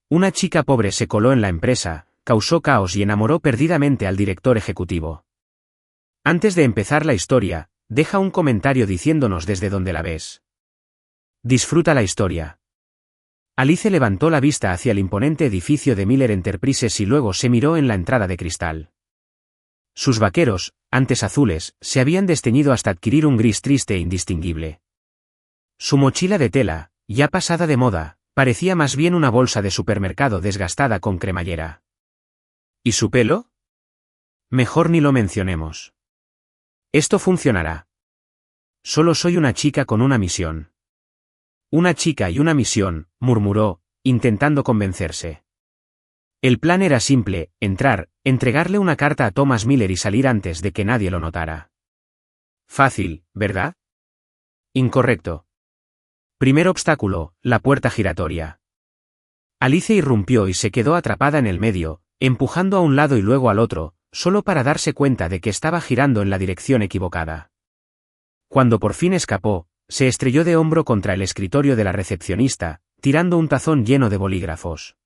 Una chica pobre se coló en la empresa, causó caos y enamoró perdidamente al director ejecutivo. Antes de empezar la historia, deja un comentario diciéndonos desde dónde la ves. Disfruta la historia. Alice levantó la vista hacia el imponente edificio de Miller Enterprises y luego se miró en la entrada de cristal. Sus vaqueros, antes azules, se habían desteñido hasta adquirir un gris triste e indistinguible. Su mochila de tela, ya pasada de moda, parecía más bien una bolsa de supermercado desgastada con cremallera. ¿Y su pelo? Mejor ni lo mencionemos. Esto funcionará. Solo soy una chica con una misión. Una chica y una misión, murmuró, intentando convencerse. El plan era simple: entrar, entregarle una carta a Thomas Miller y salir antes de que nadie lo notara. Fácil, ¿verdad? Incorrecto. Primer obstáculo, la puerta giratoria. Alice irrumpió y se quedó atrapada en el medio, empujando a un lado y luego al otro, solo para darse cuenta de que estaba girando en la dirección equivocada. Cuando por fin escapó, se estrelló de hombro contra el escritorio de la recepcionista, tirando un tazón lleno de bolígrafos.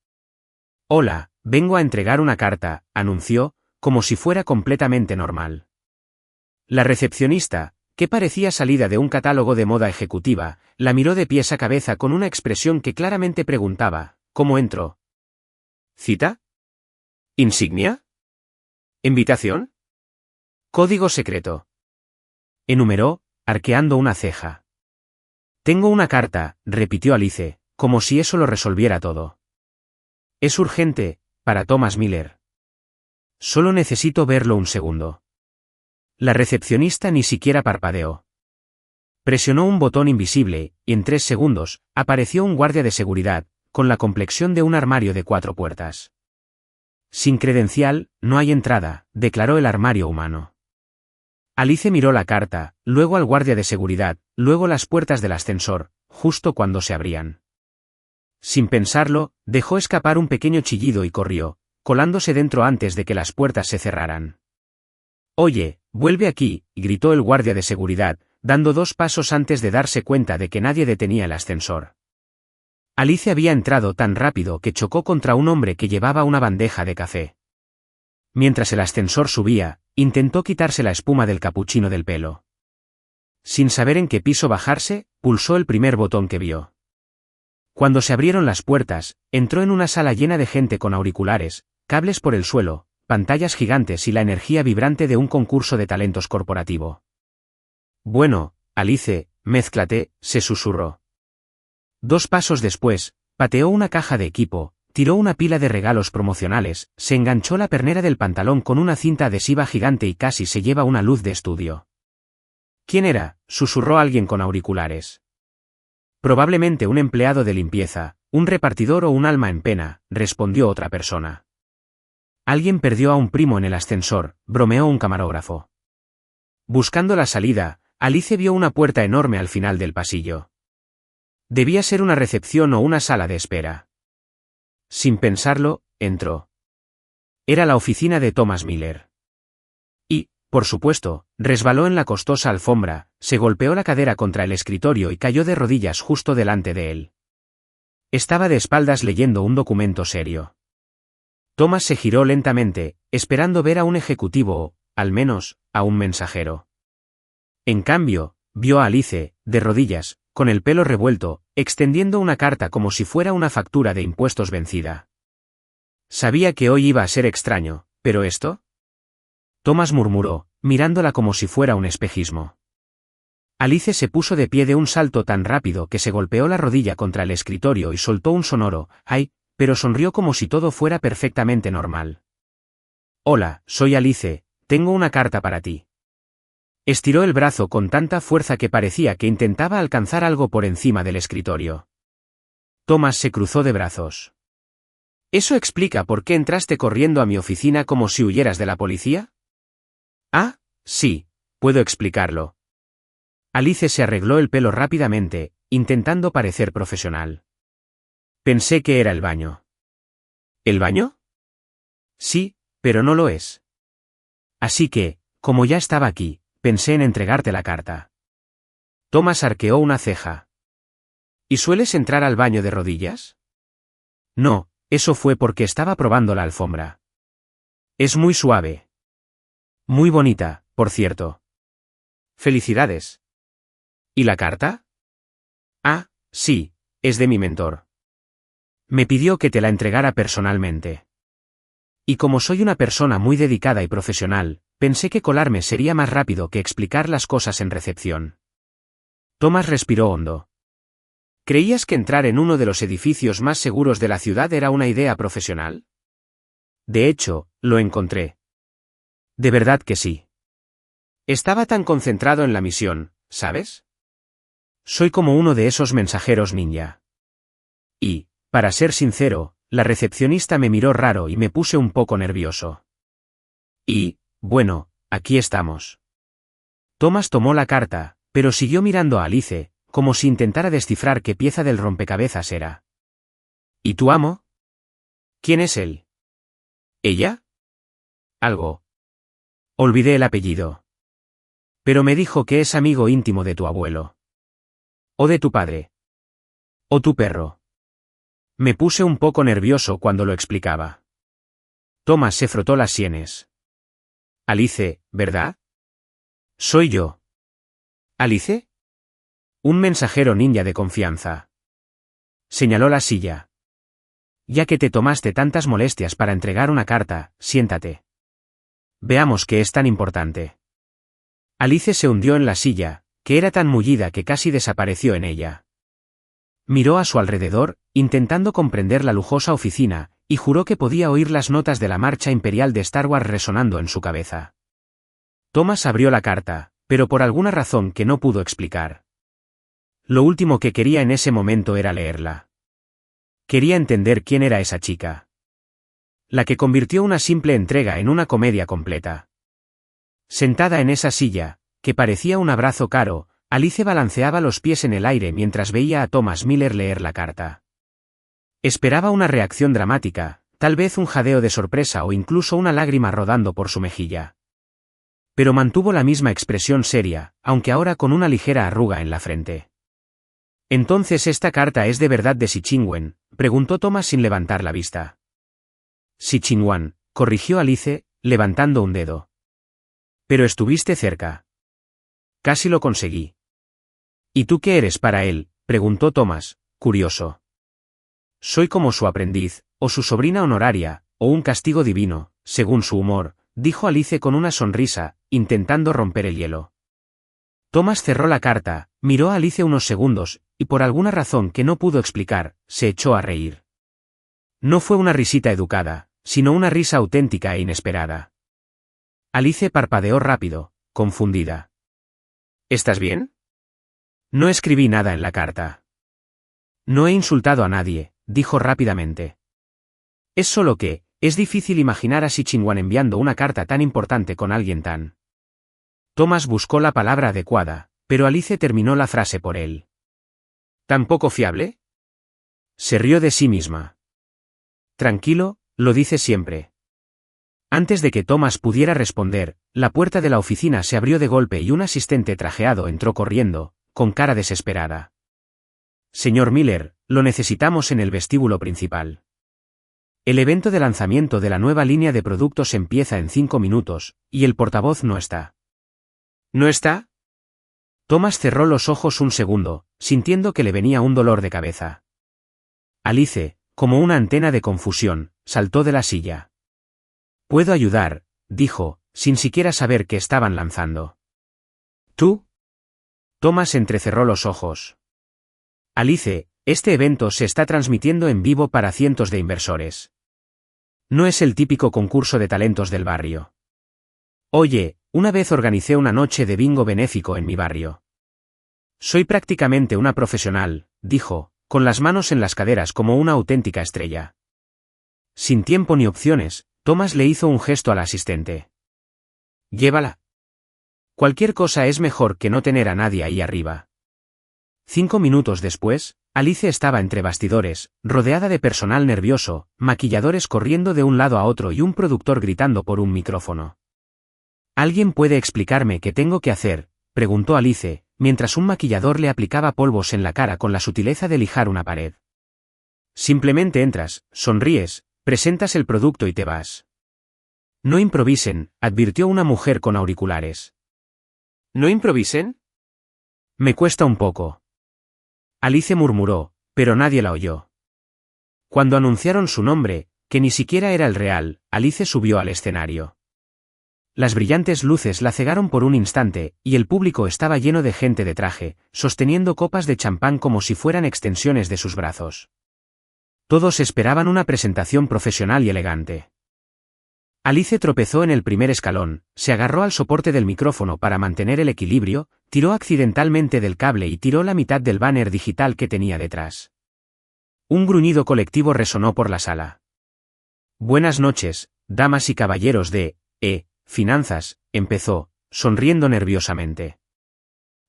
«Hola, vengo a entregar una carta», anunció, como si fuera completamente normal. La recepcionista, que parecía salida de un catálogo de moda ejecutiva, la miró de pies a cabeza con una expresión que claramente preguntaba: ¿cómo entro? ¿Cita? ¿Insignia? ¿Invitación? ¿Código secreto? Enumeró, arqueando una ceja. «Tengo una carta», repitió Alice, como si eso lo resolviera todo. «Es urgente, para Thomas Miller. Solo necesito verlo un segundo». La recepcionista ni siquiera parpadeó. Presionó un botón invisible, y en 3 segundos, apareció un guardia de seguridad, con la complexión de un armario de 4 puertas. «Sin credencial, no hay entrada», declaró el armario humano. Alice miró la carta, luego al guardia de seguridad, luego las puertas del ascensor, justo cuando se abrían. Sin pensarlo, dejó escapar un pequeño chillido y corrió, colándose dentro antes de que las puertas se cerraran. «Oye, vuelve aquí», gritó el guardia de seguridad, dando 2 pasos antes de darse cuenta de que nadie detenía el ascensor. Alice había entrado tan rápido que chocó contra un hombre que llevaba una bandeja de café. Mientras el ascensor subía, intentó quitarse la espuma del capuchino del pelo. Sin saber en qué piso bajarse, pulsó el primer botón que vio. Cuando se abrieron las puertas, entró en una sala llena de gente con auriculares, cables por el suelo, pantallas gigantes y la energía vibrante de un concurso de talentos corporativo. «Bueno, Alice, mézclate», se susurró. 2 pasos después, pateó una caja de equipo, tiró una pila de regalos promocionales, se enganchó la pernera del pantalón con una cinta adhesiva gigante y casi se lleva una luz de estudio. «¿Quién era?», susurró alguien con auriculares. «Probablemente un empleado de limpieza, un repartidor o un alma en pena», respondió otra persona. «Alguien perdió a un primo en el ascensor», bromeó un camarógrafo. Buscando la salida, Alice vio una puerta enorme al final del pasillo. Debía ser una recepción o una sala de espera. Sin pensarlo, entró. Era la oficina de Thomas Miller. Y, por supuesto, resbaló en la costosa alfombra, se golpeó la cadera contra el escritorio y cayó de rodillas justo delante de él. Estaba de espaldas leyendo un documento serio. Thomas se giró lentamente, esperando ver a un ejecutivo o, al menos, a un mensajero. En cambio, vio a Alice, de rodillas, con el pelo revuelto, extendiendo una carta como si fuera una factura de impuestos vencida. Sabía que hoy iba a ser extraño, ¿pero esto? Thomas murmuró, mirándola como si fuera un espejismo. Alice se puso de pie de un salto tan rápido que se golpeó la rodilla contra el escritorio y soltó un sonoro «ay», pero sonrió como si todo fuera perfectamente normal. «Hola, soy Alice, tengo una carta para ti». Estiró el brazo con tanta fuerza que parecía que intentaba alcanzar algo por encima del escritorio. Thomas se cruzó de brazos. «¿Eso explica por qué entraste corriendo a mi oficina como si huyeras de la policía?» «Ah, sí, puedo explicarlo». Alice se arregló el pelo rápidamente, intentando parecer profesional. «Pensé que era el baño». ¿El baño? Sí, pero no lo es. Así que, como ya estaba aquí, pensé en entregarte la carta». Thomas arqueó una ceja. «¿Y sueles entrar al baño de rodillas?» «No, Eso fue porque estaba probando la alfombra. Es muy suave. Muy bonita, por cierto. Felicidades. ¿Y la carta? Ah, sí, es de mi mentor. Me pidió que te la entregara personalmente. Y como soy una persona muy dedicada y profesional, pensé que colarme sería más rápido que explicar las cosas en recepción. Thomas respiró hondo. ¿Creías que entrar en uno de los edificios más seguros de la ciudad era una idea profesional? De hecho, lo encontré. De verdad que sí. Estaba tan concentrado en la misión, ¿sabes? Soy como uno de esos mensajeros ninja. Y, para ser sincero, la recepcionista me miró raro y me puse un poco nervioso. Y, bueno, aquí estamos. Thomas tomó la carta, pero siguió mirando a Alice, como si intentara descifrar qué pieza del rompecabezas era. ¿Y tu amo? ¿Quién es él? ¿Ella? Algo. Olvidé el apellido. Pero me dijo que es amigo íntimo de tu abuelo. O de tu padre. O tu perro. Me puse un poco nervioso cuando lo explicaba. Thomas se frotó las sienes. Alice, ¿verdad? Soy yo. ¿Alice? Un mensajero ninja de confianza. Señaló la silla. Ya que te tomaste tantas molestias para entregar una carta, siéntate. Veamos qué es tan importante. Alice se hundió en la silla, que era tan mullida que casi desapareció en ella. Miró a su alrededor, intentando comprender la lujosa oficina, y juró que podía oír las notas de la marcha imperial de Star Wars resonando en su cabeza. Thomas abrió la carta, pero por alguna razón que no pudo explicar. Lo último que quería en ese momento era leerla. Quería entender quién era esa chica. La que convirtió una simple entrega en una comedia completa. Sentada en esa silla, que parecía un abrazo caro, Alice balanceaba los pies en el aire mientras veía a Thomas Miller leer la carta. Esperaba una reacción dramática, tal vez un jadeo de sorpresa o incluso una lágrima rodando por su mejilla. Pero mantuvo la misma expresión seria, aunque ahora con una ligera arruga en la frente. «¿Entonces esta carta es de verdad de Sichingwen?», preguntó Thomas sin levantar la vista. «Sichingwan», corrigió Alice, levantando un dedo. «Pero estuviste cerca». «Casi lo conseguí». «¿Y tú qué eres para él?», preguntó Thomas, curioso. «Soy como su aprendiz, o su sobrina honoraria, o un castigo divino, según su humor», dijo Alice con una sonrisa, intentando romper el hielo. Thomas cerró la carta, miró a Alice unos segundos, y por alguna razón que no pudo explicar, se echó a reír. No fue una risita educada, sino una risa auténtica e inesperada. Alice parpadeó rápido, confundida. ¿Estás bien? No escribí nada en la carta. No he insultado a nadie, dijo rápidamente. Es solo que, es difícil imaginar a Sichingwan enviando una carta tan importante con alguien tan... Thomas buscó la palabra adecuada, pero Alice terminó la frase por él. ¿Tan poco fiable? Se rió de sí misma. Tranquilo, lo dice siempre. Antes de que Thomas pudiera responder, la puerta de la oficina se abrió de golpe y un asistente trajeado entró corriendo, con cara desesperada. Señor Miller, lo necesitamos en el vestíbulo principal. El evento de lanzamiento de la nueva línea de productos empieza en 5 minutos, y el portavoz no está. ¿No está? Thomas cerró los ojos un segundo, sintiendo que le venía un dolor de cabeza. Alice, como una antena de confusión, saltó de la silla. «Puedo ayudar», dijo, sin siquiera saber qué estaban lanzando. ¿Tú? Thomas entrecerró los ojos. Alice, este evento se está transmitiendo en vivo para cientos de inversores. No es el típico concurso de talentos del barrio. Oye, una vez organicé una noche de bingo benéfico en mi barrio. Soy prácticamente una profesional, dijo, con las manos en las caderas como una auténtica estrella. Sin tiempo ni opciones, Thomas le hizo un gesto al asistente. Llévala. Cualquier cosa es mejor que no tener a nadie ahí arriba. 5 minutos después, Alice estaba entre bastidores, rodeada de personal nervioso, maquilladores corriendo de un lado a otro y un productor gritando por un micrófono. ¿Alguien puede explicarme qué tengo que hacer?, preguntó Alice, mientras un maquillador le aplicaba polvos en la cara con la sutileza de lijar una pared. Simplemente entras, sonríes, presentas el producto y te vas. No improvisen, advirtió una mujer con auriculares. ¿No improvisen? Me cuesta un poco. Alice murmuró, pero nadie la oyó. Cuando anunciaron su nombre, que ni siquiera era el real, Alice subió al escenario. Las brillantes luces la cegaron por un instante, y el público estaba lleno de gente de traje, sosteniendo copas de champán como si fueran extensiones de sus brazos. Todos esperaban una presentación profesional y elegante. Alice tropezó en el primer escalón, se agarró al soporte del micrófono para mantener el equilibrio, tiró accidentalmente del cable y tiró la mitad del banner digital que tenía detrás. Un gruñido colectivo resonó por la sala. Buenas noches, damas y caballeros de Finanzas, empezó, sonriendo nerviosamente.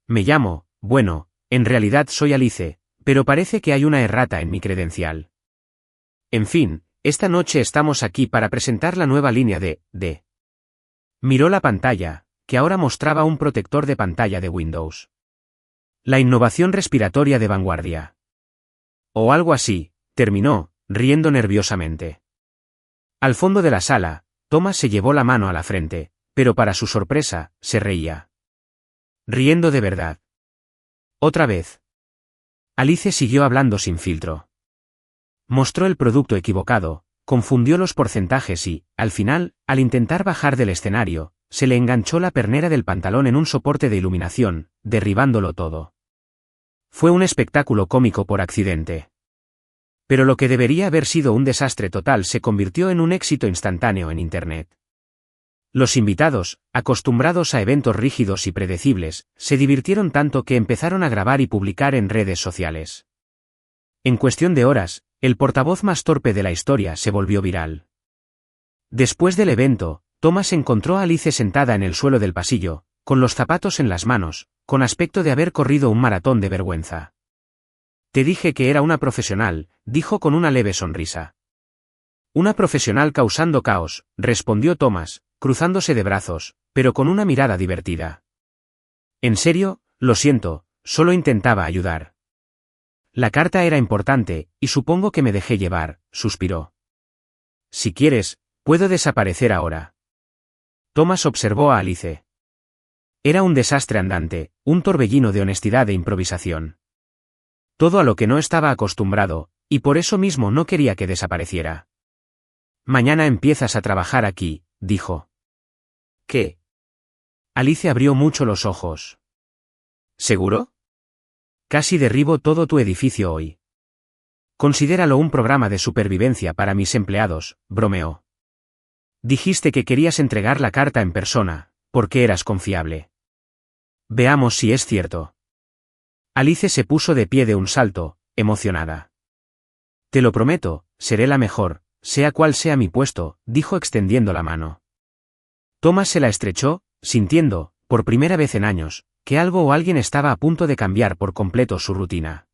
Me llamo, bueno, en realidad soy Alice, pero parece que hay una errata en mi credencial. En fin, esta noche estamos aquí para presentar la nueva línea de. Miró la pantalla, que ahora mostraba un protector de pantalla de Windows. La innovación respiratoria de vanguardia. O algo así, terminó, riendo nerviosamente. Al fondo de la sala, Thomas se llevó la mano a la frente, pero para su sorpresa, se reía. Riendo de verdad. Otra vez. Alice siguió hablando sin filtro. Mostró el producto equivocado, confundió los porcentajes y, al final, al intentar bajar del escenario, se le enganchó la pernera del pantalón en un soporte de iluminación, derribándolo todo. Fue un espectáculo cómico por accidente. Pero lo que debería haber sido un desastre total se convirtió en un éxito instantáneo en Internet. Los invitados, acostumbrados a eventos rígidos y predecibles, se divirtieron tanto que empezaron a grabar y publicar en redes sociales. En cuestión de horas, el portavoz más torpe de la historia se volvió viral. Después del evento, Thomas encontró a Alice sentada en el suelo del pasillo, con los zapatos en las manos, con aspecto de haber corrido un maratón de vergüenza. Te dije que era una profesional, dijo con una leve sonrisa. Una profesional causando caos, respondió Thomas, cruzándose de brazos, pero con una mirada divertida. En serio, lo siento, solo intentaba ayudar. La carta era importante, y supongo que me dejé llevar, suspiró. Si quieres, puedo desaparecer ahora. Thomas observó a Alice. Era un desastre andante, un torbellino de honestidad e improvisación. Todo a lo que no estaba acostumbrado, y por eso mismo no quería que desapareciera. Mañana empiezas a trabajar aquí, dijo. ¿Qué? Alice abrió mucho los ojos. ¿Seguro? Casi derribo todo tu edificio hoy. Considéralo un programa de supervivencia para mis empleados, bromeó. Dijiste que querías entregar la carta en persona, porque eras confiable. Veamos si es cierto. Alice se puso de pie de un salto, emocionada. Te lo prometo, seré la mejor, sea cual sea mi puesto, dijo extendiendo la mano. Thomas se la estrechó, sintiendo, por primera vez en años, que algo o alguien estaba a punto de cambiar por completo su rutina.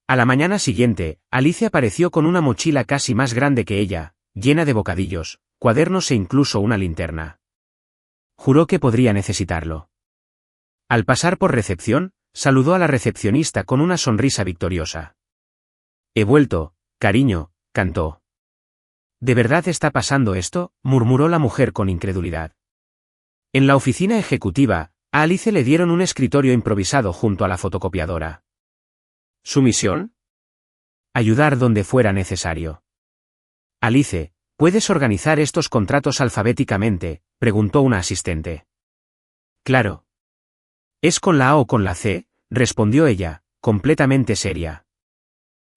A la mañana siguiente, Alice apareció con una mochila casi más grande que ella, llena de bocadillos, cuadernos e incluso una linterna. Juró que podría necesitarlo. Al pasar por recepción, saludó a la recepcionista con una sonrisa victoriosa. He vuelto, cariño, cantó. ¿De verdad está pasando esto?, murmuró la mujer con incredulidad. En la oficina ejecutiva, a Alice le dieron un escritorio improvisado junto a la fotocopiadora. ¿Su misión? Ayudar donde fuera necesario. Alice, ¿puedes organizar estos contratos alfabéticamente?, preguntó una asistente. Claro. ¿Es con la A o con la C?, respondió ella, completamente seria.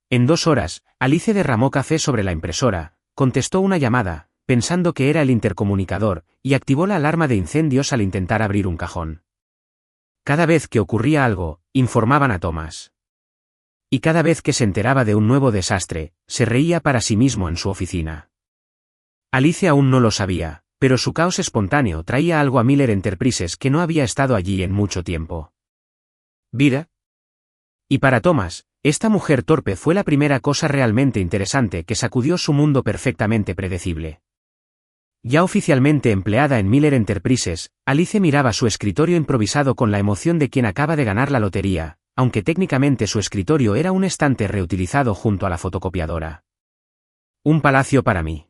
En 2 horas, Alice derramó café sobre la impresora, contestó una llamada, pensando que era el intercomunicador, y activó la alarma de incendios al intentar abrir un cajón. Cada vez que ocurría algo, informaban a Thomas. Y cada vez que se enteraba de un nuevo desastre, se reía para sí mismo en su oficina. Alice aún no lo sabía, pero su caos espontáneo traía algo a Miller Enterprises que no había estado allí en mucho tiempo. ¿Vida? Y para Thomas, esta mujer torpe fue la primera cosa realmente interesante que sacudió su mundo perfectamente predecible. Ya oficialmente empleada en Miller Enterprises, Alice miraba su escritorio improvisado con la emoción de quien acaba de ganar la lotería, aunque técnicamente su escritorio era un estante reutilizado junto a la fotocopiadora. Un palacio para mí.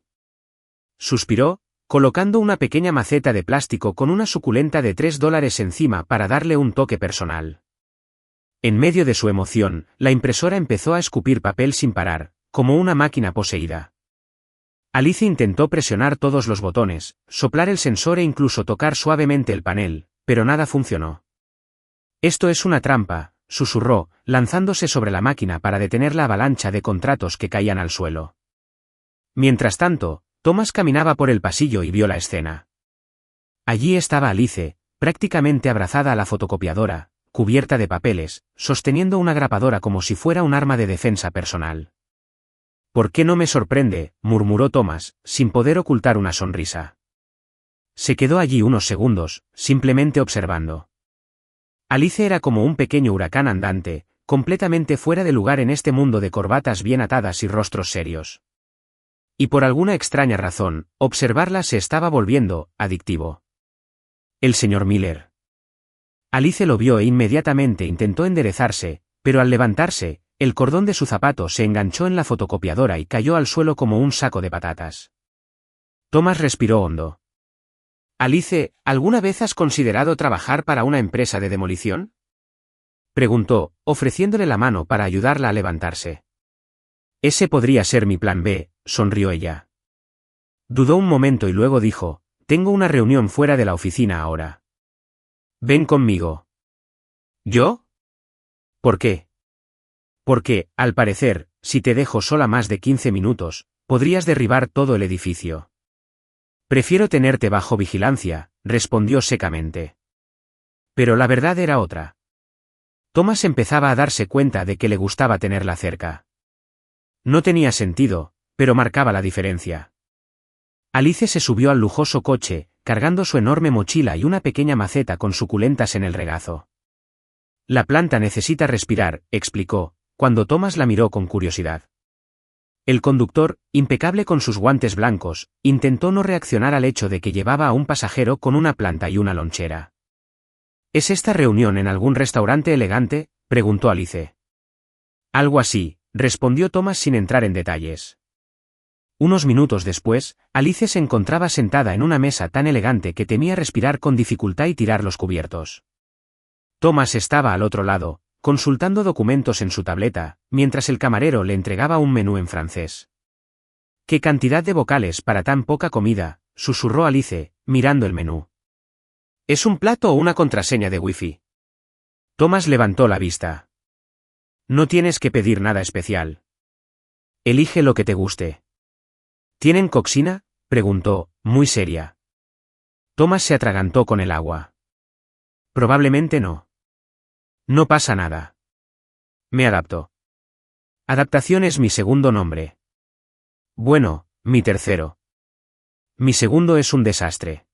Suspiró, colocando una pequeña maceta de plástico con una suculenta de $3 encima para darle un toque personal. En medio de su emoción, la impresora empezó a escupir papel sin parar, como una máquina poseída. Alice intentó presionar todos los botones, soplar el sensor e incluso tocar suavemente el panel, pero nada funcionó. Esto es una trampa, susurró, lanzándose sobre la máquina para detener la avalancha de contratos que caían al suelo. Mientras tanto, Thomas caminaba por el pasillo y vio la escena. Allí estaba Alice, prácticamente abrazada a la fotocopiadora, cubierta de papeles, sosteniendo una grapadora como si fuera un arma de defensa personal. «¿Por qué no me sorprende?», murmuró Thomas, sin poder ocultar una sonrisa. Se quedó allí unos segundos, simplemente observando. Alice era como un pequeño huracán andante, completamente fuera de lugar en este mundo de corbatas bien atadas y rostros serios. Y por alguna extraña razón, observarla se estaba volviendo adictivo. El señor Miller. Alice lo vio e inmediatamente intentó enderezarse, pero al levantarse, el cordón de su zapato se enganchó en la fotocopiadora y cayó al suelo como un saco de patatas. Thomas respiró hondo. «Alice, ¿alguna vez has considerado trabajar para una empresa de demolición?», preguntó, ofreciéndole la mano para ayudarla a levantarse. «Ese podría ser mi plan B», sonrió ella. Dudó un momento y luego dijo, «Tengo una reunión fuera de la oficina ahora. Ven conmigo». «¿Yo? ¿Por qué?». «Porque, al parecer, si te dejo sola más de 15 minutos, podrías derribar todo el edificio». «Prefiero tenerte bajo vigilancia», respondió secamente. Pero la verdad era otra. Thomas empezaba a darse cuenta de que le gustaba tenerla cerca. No tenía sentido, pero marcaba la diferencia. Alice se subió al lujoso coche, cargando su enorme mochila y una pequeña maceta con suculentas en el regazo. «La planta necesita respirar», explicó, cuando Thomas la miró con curiosidad. El conductor, impecable con sus guantes blancos, intentó no reaccionar al hecho de que llevaba a un pasajero con una planta y una lonchera. «¿Es esta reunión en algún restaurante elegante?», preguntó Alice. «Algo así», respondió Thomas sin entrar en detalles. Unos minutos después, Alice se encontraba sentada en una mesa tan elegante que temía respirar con dificultad y tirar los cubiertos. Thomas estaba al otro lado, consultando documentos en su tableta, mientras el camarero le entregaba un menú en francés. «¿Qué cantidad de vocales para tan poca comida?», susurró Alice, mirando el menú. «¿Es un plato o una contraseña de Wi-Fi?». Thomas levantó la vista. «No tienes que pedir nada especial. Elige lo que te guste». «¿Tienen coxina?», preguntó, muy seria. Thomas se atragantó con el agua. «Probablemente no». «No pasa nada. Me adapto. Adaptación es mi segundo nombre». «Bueno, mi tercero. Mi segundo es un desastre».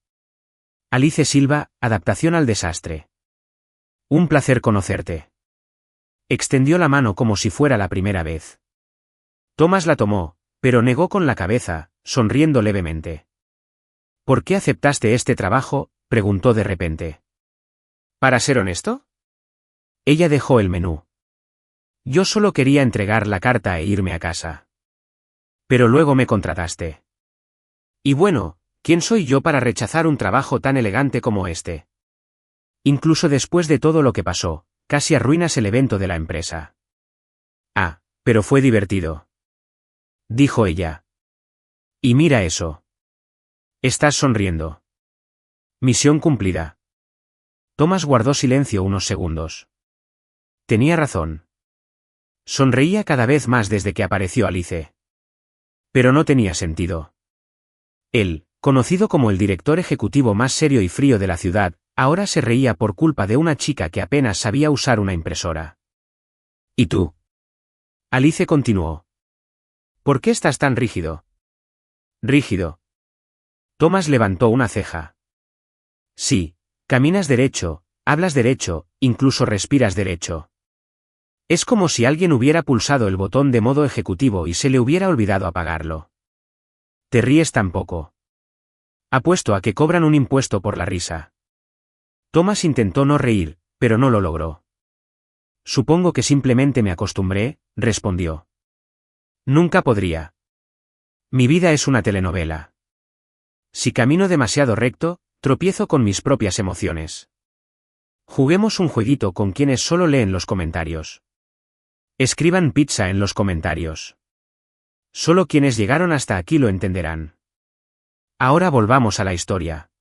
«Alice Silva, adaptación al desastre». «Un placer conocerte». Extendió la mano como si fuera la primera vez. Thomas la tomó, pero negó con la cabeza, sonriendo levemente. «¿Por qué aceptaste este trabajo?», preguntó de repente. «¿Para ser honesto?». Ella dejó el menú. «Yo solo quería entregar la carta e irme a casa. Pero luego me contrataste. Y bueno, ¿quién soy yo para rechazar un trabajo tan elegante como este? Incluso después de todo lo que pasó, casi arruinas el evento de la empresa». «Ah, pero fue divertido», dijo ella. «Y mira eso. Estás sonriendo. Misión cumplida». Thomas guardó silencio unos segundos. Tenía razón. Sonreía cada vez más desde que apareció Alice. Pero no tenía sentido. Él, conocido como el director ejecutivo más serio y frío de la ciudad, ahora se reía por culpa de una chica que apenas sabía usar una impresora. «¿Y tú?». Alice continuó. «¿Por qué estás tan rígido?». «¿Rígido?». Thomas levantó una ceja. «Sí, caminas derecho, hablas derecho, incluso respiras derecho. Es como si alguien hubiera pulsado el botón de modo ejecutivo y se le hubiera olvidado apagarlo. Te ríes tampoco. Apuesto a que cobran un impuesto por la risa». Thomas intentó no reír, pero no lo logró. supongo que simplemente me acostumbré, respondió. Nunca podría. Mi vida es una telenovela. Si camino demasiado recto, tropiezo con mis propias emociones. Juguemos un jueguito con quienes solo leen los comentarios. Escriban pizza en los comentarios. Solo quienes llegaron hasta aquí lo entenderán. Ahora volvamos a la historia.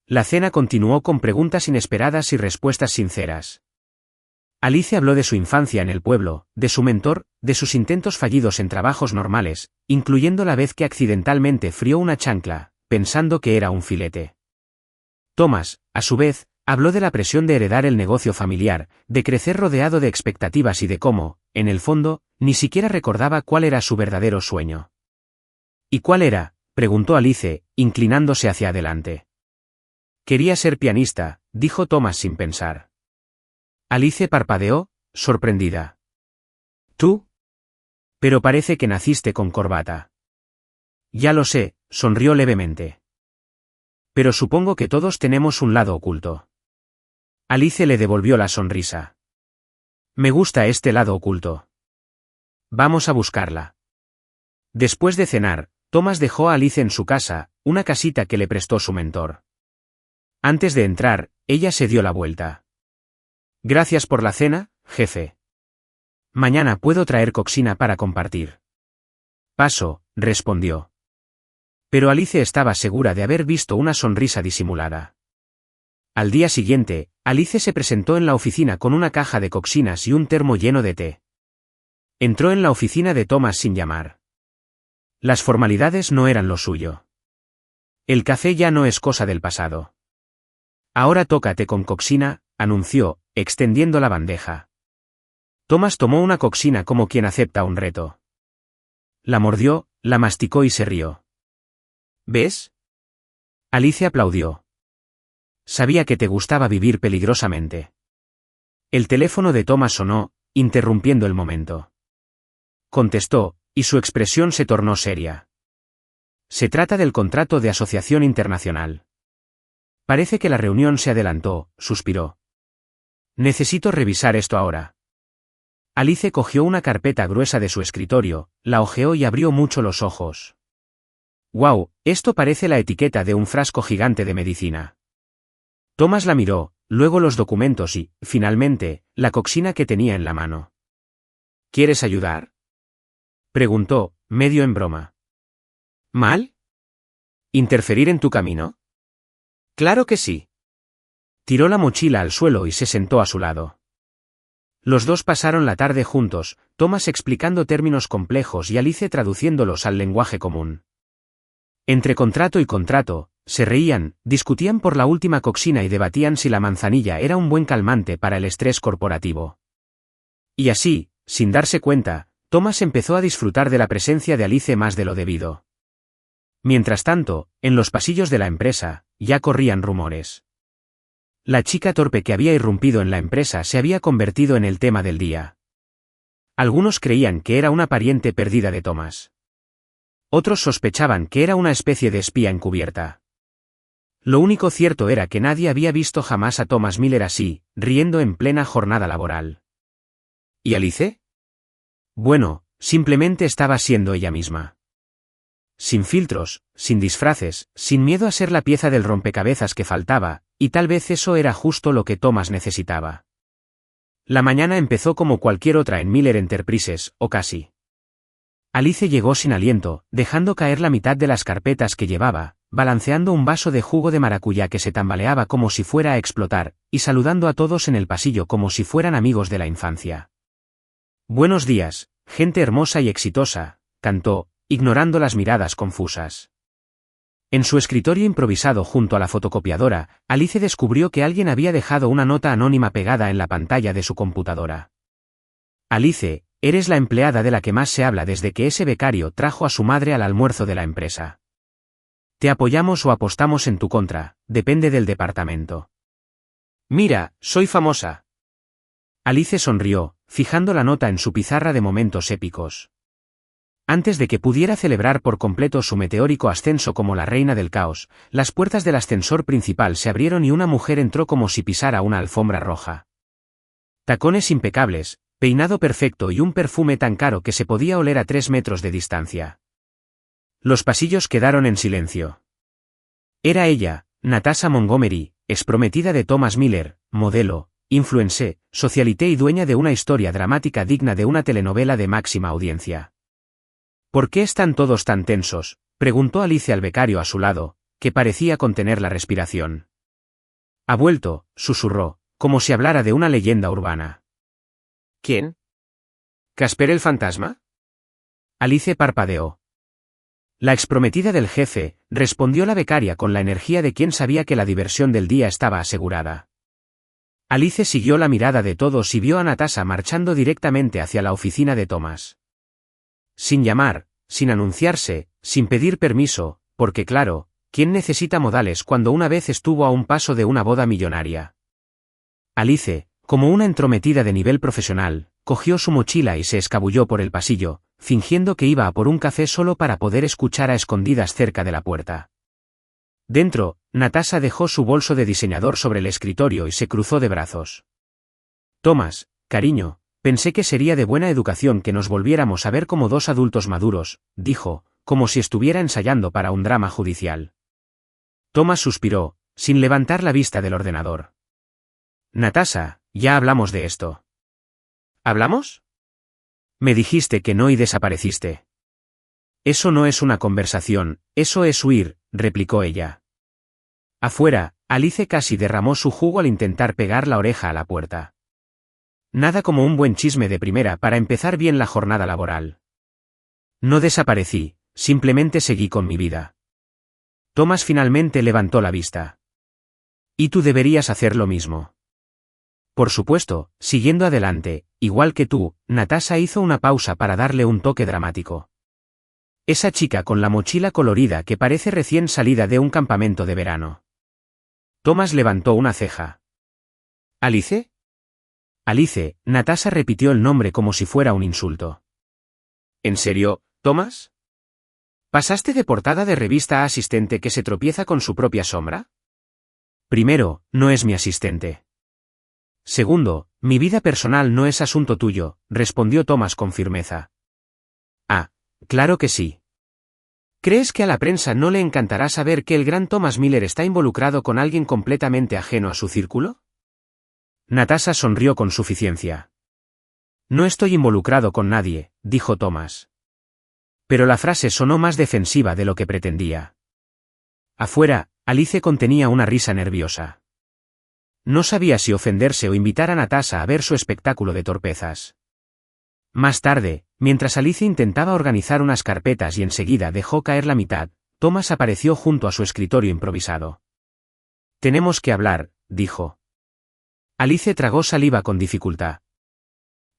La cena continuó con preguntas inesperadas y respuestas sinceras. Alice habló de su infancia en el pueblo, de su mentor, de sus intentos fallidos en trabajos normales, incluyendo la vez que accidentalmente frió una chancla, pensando que era un filete. Thomas, a su vez, habló de la presión de heredar el negocio familiar, de crecer rodeado de expectativas y de cómo, en el fondo, ni siquiera recordaba cuál era su verdadero sueño. ¿Y cuál era?, preguntó Alice, inclinándose hacia adelante. Quería ser pianista, dijo Thomas sin pensar. Alice parpadeó, sorprendida. ¿Tú? Pero parece que naciste con corbata. Ya lo sé, sonrió levemente. Pero supongo que todos tenemos un lado oculto. Alice le devolvió la sonrisa. Me gusta este lado oculto. Vamos a buscarla. Después de cenar, Thomas dejó a Alice en su casa, una casita que le prestó su mentor. Antes de entrar, ella se dio la vuelta. Gracias por la cena, jefe. Mañana puedo traer coxina para compartir. Paso, respondió. Pero Alice estaba segura de haber visto una sonrisa disimulada. Al día siguiente, Alice se presentó en la oficina con una caja de coxinas y un termo lleno de té. Entró en la oficina de Thomas sin llamar. Las formalidades no eran lo suyo. El café ya no es cosa del pasado. Ahora toca té con coxina, anunció, extendiendo la bandeja. Thomas tomó una coxina como quien acepta un reto. La mordió, la masticó y se rió. ¿Ves? Alice aplaudió. Sabía que te gustaba vivir peligrosamente. El teléfono de Thomas sonó, interrumpiendo el momento. Contestó, y su expresión se tornó seria. Se trata del contrato de asociación internacional. Parece que la reunión se adelantó, suspiró. Necesito revisar esto ahora. Alice cogió una carpeta gruesa de su escritorio, la hojeó y abrió mucho los ojos. ¡Guau! Esto parece la etiqueta de un frasco gigante de medicina. Thomas la miró, luego los documentos y, finalmente, la coxina que tenía en la mano. ¿Quieres ayudar?, preguntó, medio en broma. ¿Mal? ¿Interferir en tu camino? Claro que sí. Tiró la mochila al suelo y se sentó a su lado. Los dos pasaron la tarde juntos, Thomas explicando términos complejos y Alice traduciéndolos al lenguaje común. Entre contrato y contrato, se reían, discutían por la última coxina y debatían si la manzanilla era un buen calmante para el estrés corporativo. Y así, sin darse cuenta, Thomas empezó a disfrutar de la presencia de Alice más de lo debido. Mientras tanto, en los pasillos de la empresa, ya corrían rumores. La chica torpe que había irrumpido en la empresa se había convertido en el tema del día. Algunos creían que era una pariente perdida de Thomas. Otros sospechaban que era una especie de espía encubierta. Lo único cierto era que nadie había visto jamás a Thomas Miller así, riendo en plena jornada laboral. ¿Y Alice? Bueno, simplemente estaba siendo ella misma. Sin filtros, sin disfraces, sin miedo a ser la pieza del rompecabezas que faltaba, y tal vez eso era justo lo que Thomas necesitaba. La mañana empezó como cualquier otra en Miller Enterprises, o casi. Alice llegó sin aliento, dejando caer la mitad de las carpetas que llevaba, balanceando un vaso de jugo de maracuyá que se tambaleaba como si fuera a explotar, y saludando a todos en el pasillo como si fueran amigos de la infancia. Buenos días, gente hermosa y exitosa, cantó, ignorando las miradas confusas. En su escritorio improvisado junto a la fotocopiadora, Alice descubrió que alguien había dejado una nota anónima pegada en la pantalla de su computadora. Alice, eres la empleada de la que más se habla desde que ese becario trajo a su madre al almuerzo de la empresa. Te apoyamos o apostamos en tu contra, depende del departamento. Mira, soy famosa. Alice sonrió, fijando la nota en su pizarra de momentos épicos. Antes de que pudiera celebrar por completo su meteórico ascenso como la reina del caos, las puertas del ascensor principal se abrieron y una mujer entró como si pisara una alfombra roja. Tacones impecables, peinado perfecto y un perfume tan caro que se podía oler a 3 metros de distancia. Los pasillos quedaron en silencio. Era ella, Natasha Montgomery, exprometida de Thomas Miller, modelo, influencer, socialité y dueña de una historia dramática digna de una telenovela de máxima audiencia. ¿Por qué están todos tan tensos?, preguntó Alice al becario a su lado, que parecía contener la respiración. Ha vuelto, susurró, como si hablara de una leyenda urbana. ¿Quién? ¿Casper el fantasma? Alice parpadeó. La exprometida del jefe, respondió la becaria con la energía de quien sabía que la diversión del día estaba asegurada. Alice siguió la mirada de todos y vio a Natasha marchando directamente hacia la oficina de Thomas. Sin llamar, sin anunciarse, sin pedir permiso, porque claro, ¿quién necesita modales cuando una vez estuvo a un paso de una boda millonaria? Alice, como una entrometida de nivel profesional, cogió su mochila y se escabulló por el pasillo, fingiendo que iba a por un café solo para poder escuchar a escondidas cerca de la puerta. Dentro, Natasha dejó su bolso de diseñador sobre el escritorio y se cruzó de brazos. Thomas, cariño, pensé que sería de buena educación que nos volviéramos a ver como dos adultos maduros, dijo, como si estuviera ensayando para un drama judicial. Thomas suspiró, sin levantar la vista del ordenador. Natasha, ya hablamos de esto. ¿Hablamos? Me dijiste que no y desapareciste. Eso no es una conversación, eso es huir, replicó ella. Afuera, Alice casi derramó su jugo al intentar pegar la oreja a la puerta. Nada como un buen chisme de primera para empezar bien la jornada laboral. No desaparecí, simplemente seguí con mi vida. Thomas finalmente levantó la vista. Y tú deberías hacer lo mismo. Por supuesto, siguiendo adelante, igual que tú, Natasha hizo una pausa para darle un toque dramático. Esa chica con la mochila colorida que parece recién salida de un campamento de verano. Thomas levantó una ceja. ¿Alice? Alice, Natasha repitió el nombre como si fuera un insulto. ¿En serio, Thomas? ¿Pasaste de portada de revista a asistente que se tropieza con su propia sombra? Primero, no es mi asistente. Segundo, mi vida personal no es asunto tuyo, respondió Thomas con firmeza. Ah, claro que sí. ¿Crees que a la prensa no le encantará saber que el gran Thomas Miller está involucrado con alguien completamente ajeno a su círculo? Natasha sonrió con suficiencia. No estoy involucrado con nadie, dijo Thomas. Pero la frase sonó más defensiva de lo que pretendía. Afuera, Alice contenía una risa nerviosa. No sabía si ofenderse o invitar a Natasha a ver su espectáculo de torpezas. Más tarde, mientras Alice intentaba organizar unas carpetas y enseguida dejó caer la mitad, Thomas apareció junto a su escritorio improvisado. Tenemos que hablar, dijo. Alice tragó saliva con dificultad.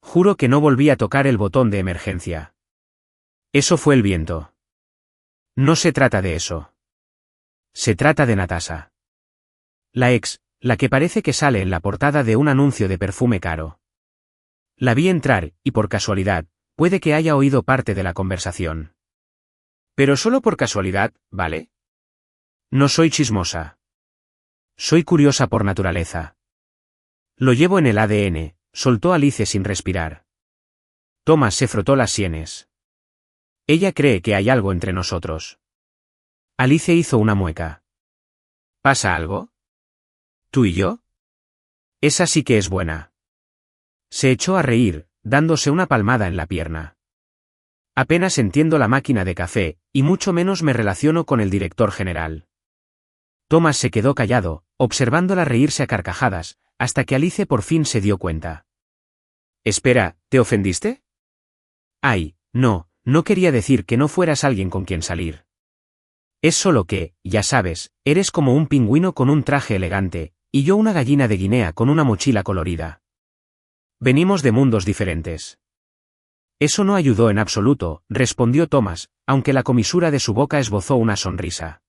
Juro que no volví a tocar el botón de emergencia. Eso fue el viento. No se trata de eso. Se trata de Natasha. La ex, la que parece que sale en la portada de un anuncio de perfume caro. La vi entrar, y por casualidad, puede que haya oído parte de la conversación. Pero solo por casualidad, ¿vale? No soy chismosa. Soy curiosa por naturaleza. Lo llevo en el ADN, soltó Alice sin respirar. Thomas se frotó las sienes. Ella cree que hay algo entre nosotros. Alice hizo una mueca. ¿Pasa algo? ¿Tú y yo? Esa sí que es buena. Se echó a reír, dándose una palmada en la pierna. Apenas entiendo la máquina de café, y mucho menos me relaciono con el director general. Thomas se quedó callado, observándola reírse a carcajadas, hasta que Alice por fin se dio cuenta. Espera, ¿te ofendiste? Ay, no, no quería decir que no fueras alguien con quien salir. Es solo que, ya sabes, eres como un pingüino con un traje elegante, y yo una gallina de Guinea con una mochila colorida. Venimos de mundos diferentes. Eso no ayudó en absoluto, respondió Thomas, aunque la comisura de su boca esbozó una sonrisa.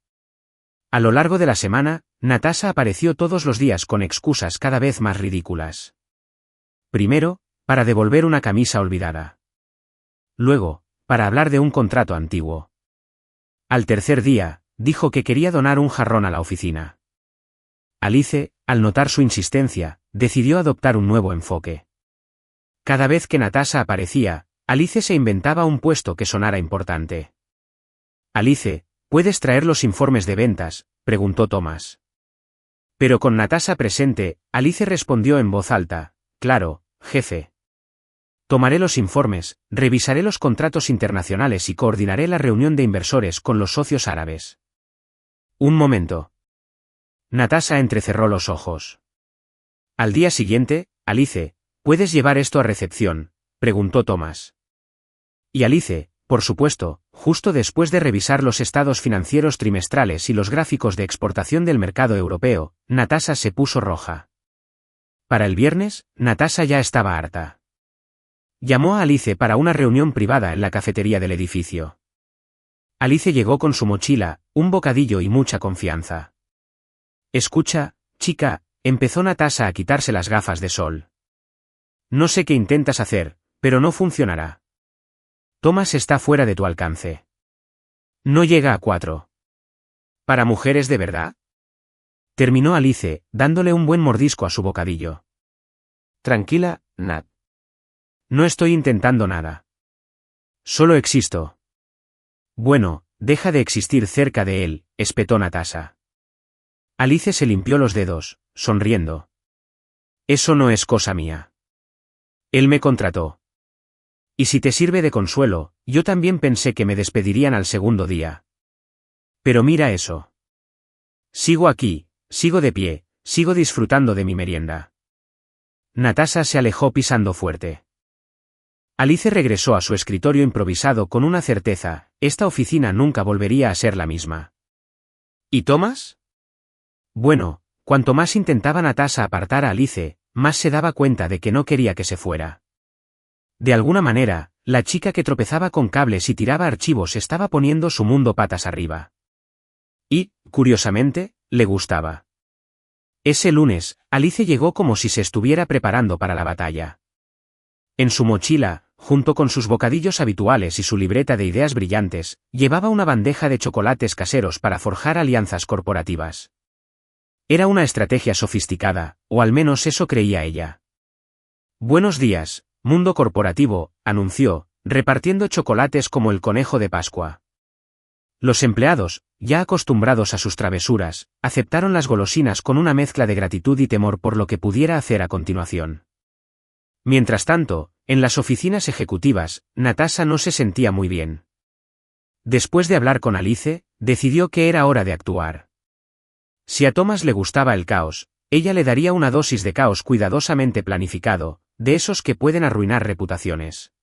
A lo largo de la semana, Natasha apareció todos los días con excusas cada vez más ridículas. Primero, para devolver una camisa olvidada. Luego, para hablar de un contrato antiguo. Al tercer día, dijo que quería donar un jarrón a la oficina. Alice, al notar su insistencia, decidió adoptar un nuevo enfoque. Cada vez que Natasha aparecía, Alice se inventaba un puesto que sonara importante. «Alice, ¿puedes traer los informes de ventas?», preguntó Thomas. Pero con Natasha presente, Alice respondió en voz alta: «Claro, jefe. Tomaré los informes, revisaré los contratos internacionales y coordinaré la reunión de inversores con los socios árabes». Un momento. Natasha entrecerró los ojos. Al día siguiente, «Alice, ¿puedes llevar esto a recepción?», preguntó Thomas. Y Alice, por supuesto, justo después de revisar los estados financieros trimestrales y los gráficos de exportación del mercado europeo, Natasha se puso roja. Para el viernes, Natasha ya estaba harta. Llamó a Alice para una reunión privada en la cafetería del edificio. Alice llegó con su mochila, un bocadillo y mucha confianza. «Escucha, chica», empezó Natasha a quitarse las gafas de sol. «No sé qué intentas hacer, pero no funcionará. Thomas está fuera de tu alcance. No llega a 4. ¿Para mujeres de verdad?», terminó Alice, dándole un buen mordisco a su bocadillo. «Tranquila, Nat. No estoy intentando nada. Solo existo». «Bueno, deja de existir cerca de él», espetó Natasha. Alice se limpió los dedos, sonriendo. «Eso no es cosa mía. Él me contrató. Y si te sirve de consuelo, yo también pensé que me despedirían al segundo día. Pero mira eso. Sigo aquí, sigo de pie, sigo disfrutando de mi merienda». Natasha se alejó pisando fuerte. Alice regresó a su escritorio improvisado con una certeza: esta oficina nunca volvería a ser la misma. ¿Y Thomas? Bueno, cuanto más intentaba Natasha apartar a Alice, más se daba cuenta de que no quería que se fuera. De alguna manera, la chica que tropezaba con cables y tiraba archivos estaba poniendo su mundo patas arriba. Y, curiosamente, le gustaba. Ese lunes, Alice llegó como si se estuviera preparando para la batalla. En su mochila, junto con sus bocadillos habituales y su libreta de ideas brillantes, llevaba una bandeja de chocolates caseros para forjar alianzas corporativas. Era una estrategia sofisticada, o al menos eso creía ella. «Buenos días, mundo corporativo», anunció, repartiendo chocolates como el conejo de Pascua. Los empleados, ya acostumbrados a sus travesuras, aceptaron las golosinas con una mezcla de gratitud y temor por lo que pudiera hacer a continuación. Mientras tanto, en las oficinas ejecutivas, Natasha no se sentía muy bien. Después de hablar con Alice, decidió que era hora de actuar. Si a Thomas le gustaba el caos, ella le daría una dosis de caos cuidadosamente planificado, de esos que pueden arruinar reputaciones.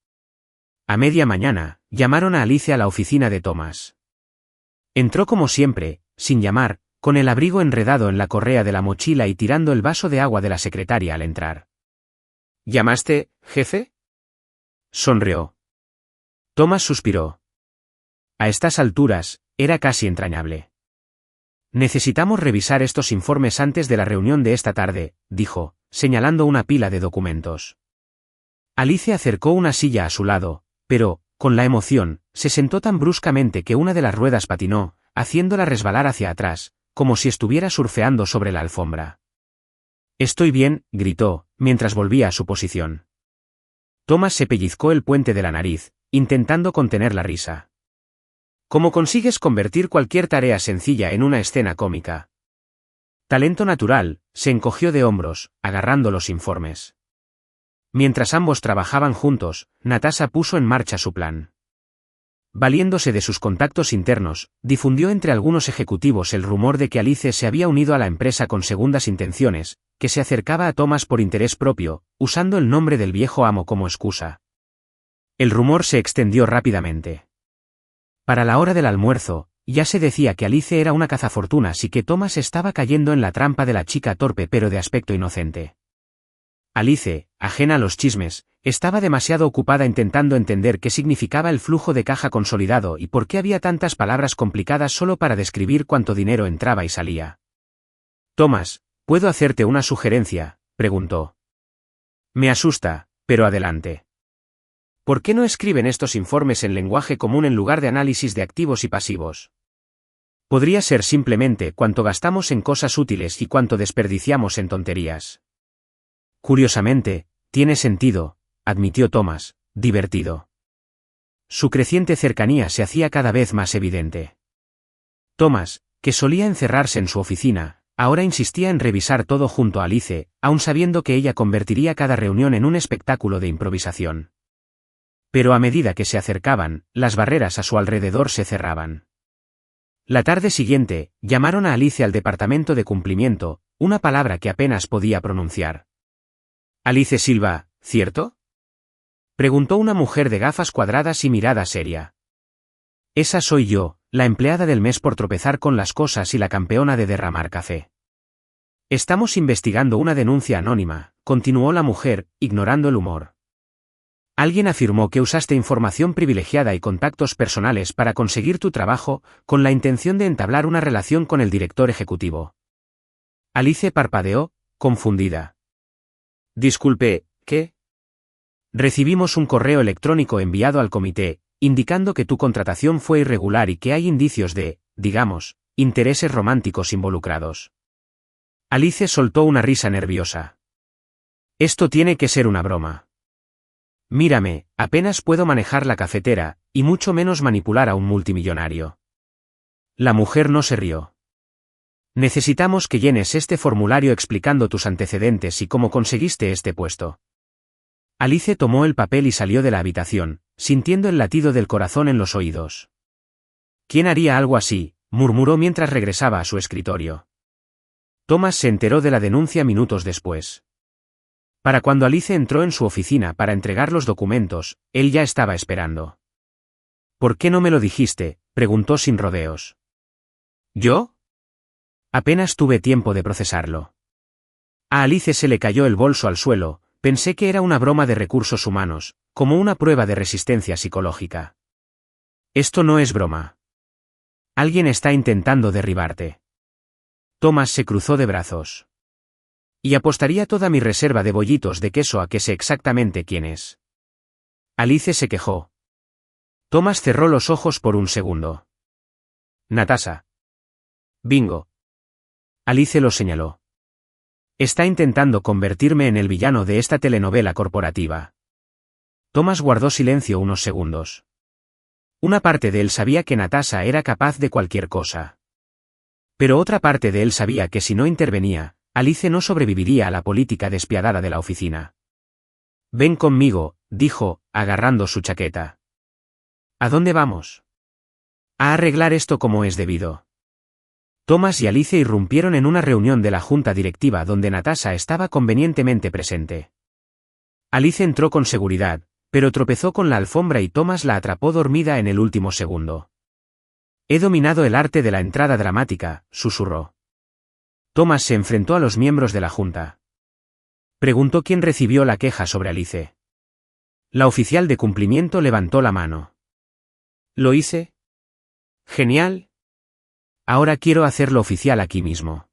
A media mañana, llamaron a Alice a la oficina de Thomas. Entró como siempre, sin llamar, con el abrigo enredado en la correa de la mochila y tirando el vaso de agua de la secretaria al entrar. «¿Llamaste, jefe?», sonrió. Thomas suspiró. A estas alturas, era casi entrañable. «Necesitamos revisar estos informes antes de la reunión de esta tarde», dijo, señalando una pila de documentos. Alice acercó una silla a su lado, pero, con la emoción, se sentó tan bruscamente que una de las ruedas patinó, haciéndola resbalar hacia atrás, como si estuviera surfeando sobre la alfombra. «Estoy bien», gritó, mientras volvía a su posición. Thomas se pellizcó el puente de la nariz, intentando contener la risa. «¿Cómo consigues convertir cualquier tarea sencilla en una escena cómica?». «Talento natural», se encogió de hombros, agarrando los informes. Mientras ambos trabajaban juntos, Natasha puso en marcha su plan. Valiéndose de sus contactos internos, difundió entre algunos ejecutivos el rumor de que Alice se había unido a la empresa con segundas intenciones, que se acercaba a Thomas por interés propio, usando el nombre del viejo amo como excusa. El rumor se extendió rápidamente. Para la hora del almuerzo, ya se decía que Alice era una cazafortunas y que Thomas estaba cayendo en la trampa de la chica torpe pero de aspecto inocente. Alice, ajena a los chismes, estaba demasiado ocupada intentando entender qué significaba el flujo de caja consolidado y por qué había tantas palabras complicadas solo para describir cuánto dinero entraba y salía. «Thomas, ¿puedo hacerte una sugerencia?», preguntó. «Me asusta, pero adelante. ¿Por qué no escriben estos informes en lenguaje común en lugar de análisis de activos y pasivos? Podría ser simplemente cuánto gastamos en cosas útiles y cuánto desperdiciamos en tonterías». «Curiosamente, tiene sentido», admitió Thomas, divertido. Su creciente cercanía se hacía cada vez más evidente. Thomas, que solía encerrarse en su oficina, ahora insistía en revisar todo junto a Alice, aun sabiendo que ella convertiría cada reunión en un espectáculo de improvisación. Pero a medida que se acercaban, las barreras a su alrededor se cerraban. La tarde siguiente, llamaron a Alice al departamento de cumplimiento, una palabra que apenas podía pronunciar. Alice Silva, ¿cierto? Preguntó una mujer de gafas cuadradas y mirada seria. Esa soy yo, la empleada del mes por tropezar con las cosas y la campeona de derramar café. Estamos investigando una denuncia anónima, continuó la mujer, ignorando el humor. Alguien afirmó que usaste información privilegiada y contactos personales para conseguir tu trabajo, con la intención de entablar una relación con el director ejecutivo. Alice parpadeó, confundida. Disculpe, ¿qué? Recibimos un correo electrónico enviado al comité, indicando que tu contratación fue irregular y que hay indicios de, digamos, intereses románticos involucrados. Alice soltó una risa nerviosa. Esto tiene que ser una broma. Mírame, apenas puedo manejar la cafetera, y mucho menos manipular a un multimillonario. La mujer no se rió. Necesitamos que llenes este formulario explicando tus antecedentes y cómo conseguiste este puesto. Alice tomó el papel y salió de la habitación, sintiendo el latido del corazón en los oídos. ¿Quién haría algo así?, murmuró mientras regresaba a su escritorio. Thomas se enteró de la denuncia minutos después. Para cuando Alice entró en su oficina para entregar los documentos, él ya estaba esperando. ¿Por qué no me lo dijiste?, preguntó sin rodeos. ¿Yo? Apenas tuve tiempo de procesarlo. A Alice se le cayó el bolso al suelo, pensé que era una broma de recursos humanos, como una prueba de resistencia psicológica. Esto no es broma. Alguien está intentando derribarte. Thomas se cruzó de brazos. Y apostaría toda mi reserva de bollitos de queso a que sé exactamente quién es. Alice se quejó. Thomas cerró los ojos por un segundo. Natasha. Bingo. Alice lo señaló. Está intentando convertirme en el villano de esta telenovela corporativa. Thomas guardó silencio unos segundos. Una parte de él sabía que Natasha era capaz de cualquier cosa. Pero otra parte de él sabía que si no intervenía, Alice no sobreviviría a la política despiadada de la oficina. Ven conmigo, dijo, agarrando su chaqueta. ¿A dónde vamos? A arreglar esto como es debido. Thomas y Alice irrumpieron en una reunión de la junta directiva donde Natasha estaba convenientemente presente. Alice entró con seguridad, pero tropezó con la alfombra y Thomas la atrapó dormida en el último segundo. He dominado el arte de la entrada dramática, susurró. Thomas se enfrentó a los miembros de la junta. Preguntó quién recibió la queja sobre Alice. La oficial de cumplimiento levantó la mano. ¿Lo hice? Genial. Ahora quiero hacerlo oficial aquí mismo.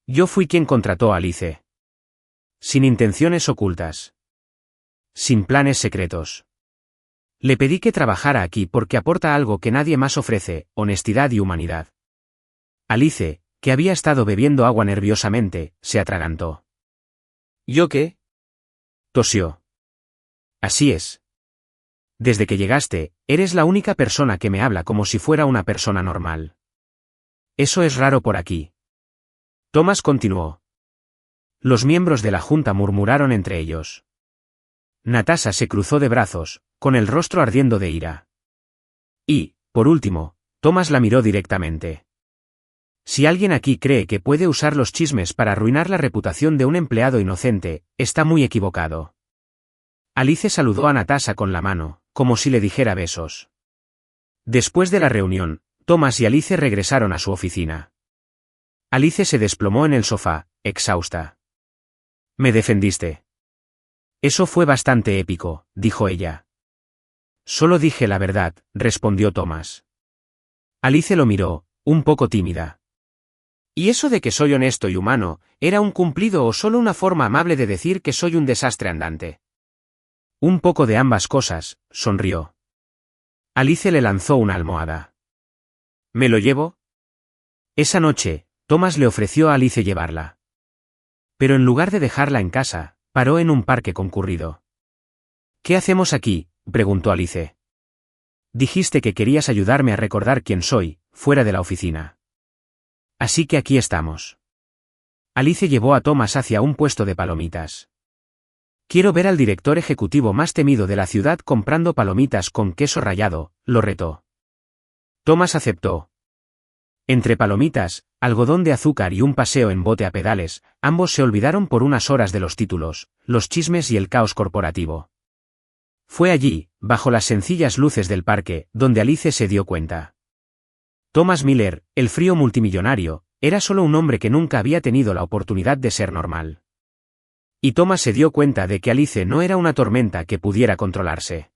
Yo fui quien contrató a Alice. Sin intenciones ocultas. Sin planes secretos. Le pedí que trabajara aquí porque aporta algo que nadie más ofrece, honestidad y humanidad. Alice, que había estado bebiendo agua nerviosamente, se atragantó. ¿Yo qué? Tosió. Así es. Desde que llegaste, eres la única persona que me habla como si fuera una persona normal. Eso es raro por aquí. Thomas continuó. Los miembros de la junta murmuraron entre ellos. Natasha se cruzó de brazos, con el rostro ardiendo de ira. Y, por último, Thomas la miró directamente. Si alguien aquí cree que puede usar los chismes para arruinar la reputación de un empleado inocente, está muy equivocado. Alice saludó a Natasha con la mano, como si le dijera besos. Después de la reunión, Thomas y Alice regresaron a su oficina. Alice se desplomó en el sofá, exhausta. Me defendiste. Eso fue bastante épico, dijo ella. Solo dije la verdad, respondió Thomas. Alice lo miró, un poco tímida. ¿Y eso de que soy honesto y humano, era un cumplido o solo una forma amable de decir que soy un desastre andante? Un poco de ambas cosas, sonrió. Alice le lanzó una almohada. ¿Me lo llevo? Esa noche, Thomas le ofreció a Alice llevarla. Pero en lugar de dejarla en casa, paró en un parque concurrido. ¿Qué hacemos aquí?, preguntó Alice. Dijiste que querías ayudarme a recordar quién soy, fuera de la oficina. Así que aquí estamos. Alice llevó a Thomas hacia un puesto de palomitas. Quiero ver al director ejecutivo más temido de la ciudad comprando palomitas con queso rallado, lo retó. Thomas aceptó. Entre palomitas, algodón de azúcar y un paseo en bote a pedales, ambos se olvidaron por unas horas de los títulos, los chismes y el caos corporativo. Fue allí, bajo las sencillas luces del parque, donde Alice se dio cuenta. Thomas Miller, el frío multimillonario, era solo un hombre que nunca había tenido la oportunidad de ser normal. Y Thomas se dio cuenta de que Alice no era una tormenta que pudiera controlarse.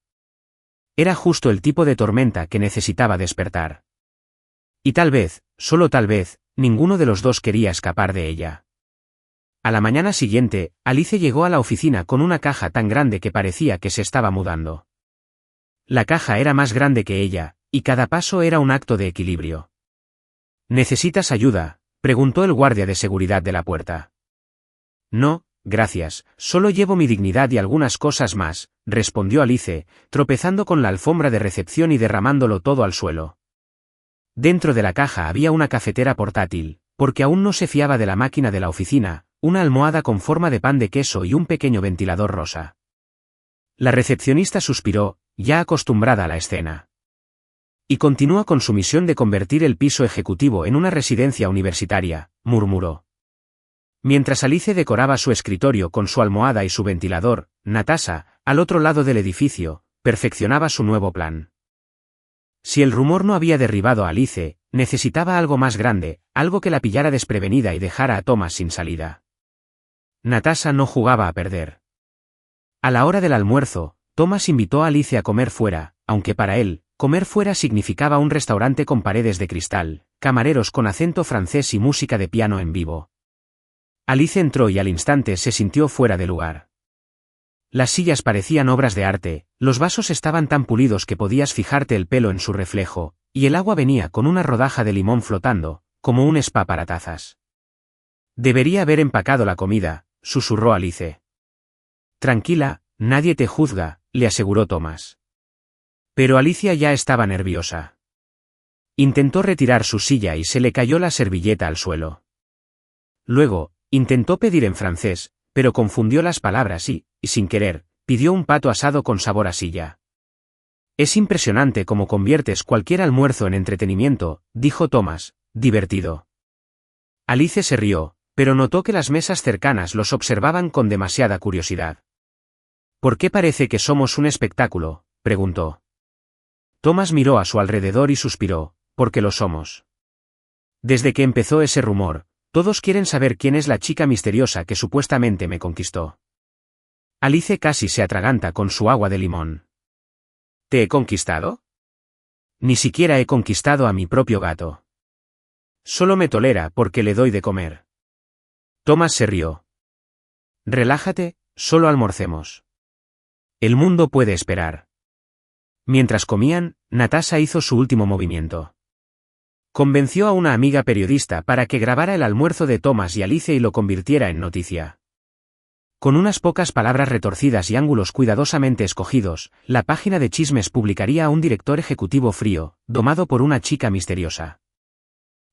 Era justo el tipo de tormenta que necesitaba despertar. Y tal vez, solo tal vez, ninguno de los dos quería escapar de ella. A la mañana siguiente, Alice llegó a la oficina con una caja tan grande que parecía que se estaba mudando. La caja era más grande que ella, y cada paso era un acto de equilibrio. ¿Necesitas ayuda?, preguntó el guardia de seguridad de la puerta. No, gracias, solo llevo mi dignidad y algunas cosas más, respondió Alice, tropezando con la alfombra de recepción y derramándolo todo al suelo. Dentro de la caja había una cafetera portátil, porque aún no se fiaba de la máquina de la oficina, una almohada con forma de pan de queso y un pequeño ventilador rosa. La recepcionista suspiró, ya acostumbrada a la escena. Y continúa con su misión de convertir el piso ejecutivo en una residencia universitaria, murmuró. Mientras Alice decoraba su escritorio con su almohada y su ventilador, Natasha, al otro lado del edificio, perfeccionaba su nuevo plan. Si el rumor no había derribado a Alice, necesitaba algo más grande, algo que la pillara desprevenida y dejara a Thomas sin salida. Natasha no jugaba a perder. A la hora del almuerzo, Thomas invitó a Alice a comer fuera, aunque para él, comer fuera significaba un restaurante con paredes de cristal, camareros con acento francés y música de piano en vivo. Alice entró y al instante se sintió fuera de lugar. Las sillas parecían obras de arte, los vasos estaban tan pulidos que podías fijarte el pelo en su reflejo, y el agua venía con una rodaja de limón flotando, como un spa para tazas. Debería haber empacado la comida, susurró Alice. Tranquila, nadie te juzga, le aseguró Thomas. Pero Alicia ya estaba nerviosa. Intentó retirar su silla y se le cayó la servilleta al suelo. Luego, intentó pedir en francés, pero confundió las palabras y, sin querer, pidió un pato asado con sabor a silla. Es impresionante cómo conviertes cualquier almuerzo en entretenimiento, dijo Thomas, divertido. Alice se rió, pero notó que las mesas cercanas los observaban con demasiada curiosidad. ¿Por qué parece que somos un espectáculo?, preguntó. Thomas miró a su alrededor y suspiró, porque lo somos. Desde que empezó ese rumor, todos quieren saber quién es la chica misteriosa que supuestamente me conquistó. Alice casi se atraganta con su agua de limón. ¿Te he conquistado? Ni siquiera he conquistado a mi propio gato. Solo me tolera porque le doy de comer. Thomas se rió. Relájate, solo almorcemos. El mundo puede esperar. Mientras comían, Natasha hizo su último movimiento. Convenció a una amiga periodista para que grabara el almuerzo de Thomas y Alice y lo convirtiera en noticia. Con unas pocas palabras retorcidas y ángulos cuidadosamente escogidos, la página de chismes publicaría a un director ejecutivo frío, domado por una chica misteriosa.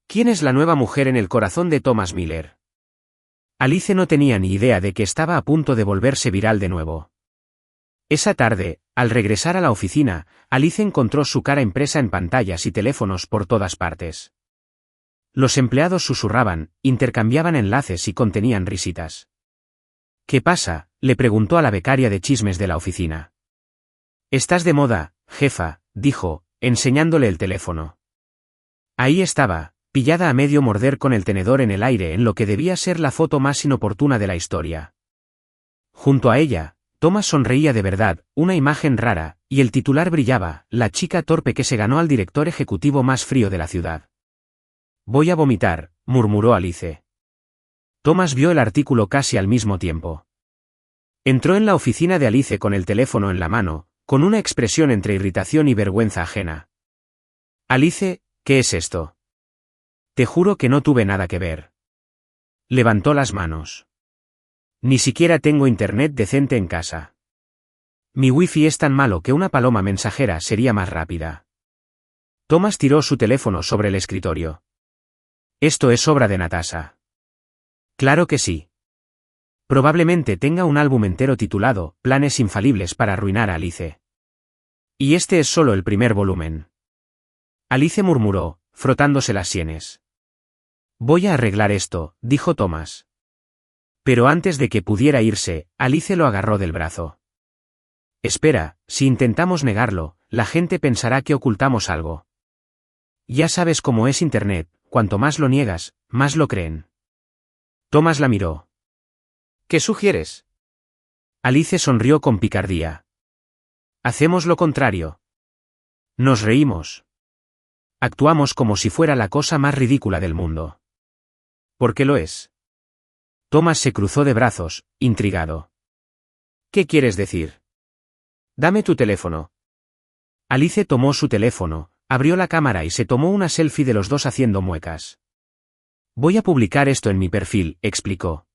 ¿Quién es la nueva mujer en el corazón de Thomas Miller? Alice no tenía ni idea de que estaba a punto de volverse viral de nuevo. Esa tarde, al regresar a la oficina, Alice encontró su cara impresa en pantallas y teléfonos por todas partes. Los empleados susurraban, intercambiaban enlaces y contenían risitas. ¿Qué pasa?, le preguntó a la becaria de chismes de la oficina. Estás de moda, jefa, dijo, enseñándole el teléfono. Ahí estaba, pillada a medio morder con el tenedor en el aire en lo que debía ser la foto más inoportuna de la historia. Junto a ella, Thomas sonreía de verdad, una imagen rara, y el titular brillaba, la chica torpe que se ganó al director ejecutivo más frío de la ciudad. Voy a vomitar, murmuró Alice. Thomas vio el artículo casi al mismo tiempo. Entró en la oficina de Alice con el teléfono en la mano, con una expresión entre irritación y vergüenza ajena. Alice, ¿qué es esto? Te juro que no tuve nada que ver. Levantó las manos. Ni siquiera tengo internet decente en casa. Mi wifi es tan malo que una paloma mensajera sería más rápida. Thomas tiró su teléfono sobre el escritorio. Esto es obra de Natasha. Claro que sí. Probablemente tenga un álbum entero titulado Planes infalibles para arruinar a Alice. Y este es solo el primer volumen. Alice murmuró, frotándose las sienes. Voy a arreglar esto, dijo Thomas. Pero antes de que pudiera irse, Alice lo agarró del brazo. Espera, si intentamos negarlo, la gente pensará que ocultamos algo. Ya sabes cómo es Internet, cuanto más lo niegas, más lo creen. Thomas la miró. ¿Qué sugieres? Alice sonrió con picardía. Hacemos lo contrario. Nos reímos. Actuamos como si fuera la cosa más ridícula del mundo. ¿Por qué lo es? Thomas se cruzó de brazos, intrigado. ¿Qué quieres decir? Dame tu teléfono. Alice tomó su teléfono, abrió la cámara y se tomó una selfie de los dos haciendo muecas. Voy a publicar esto en mi perfil, explicó.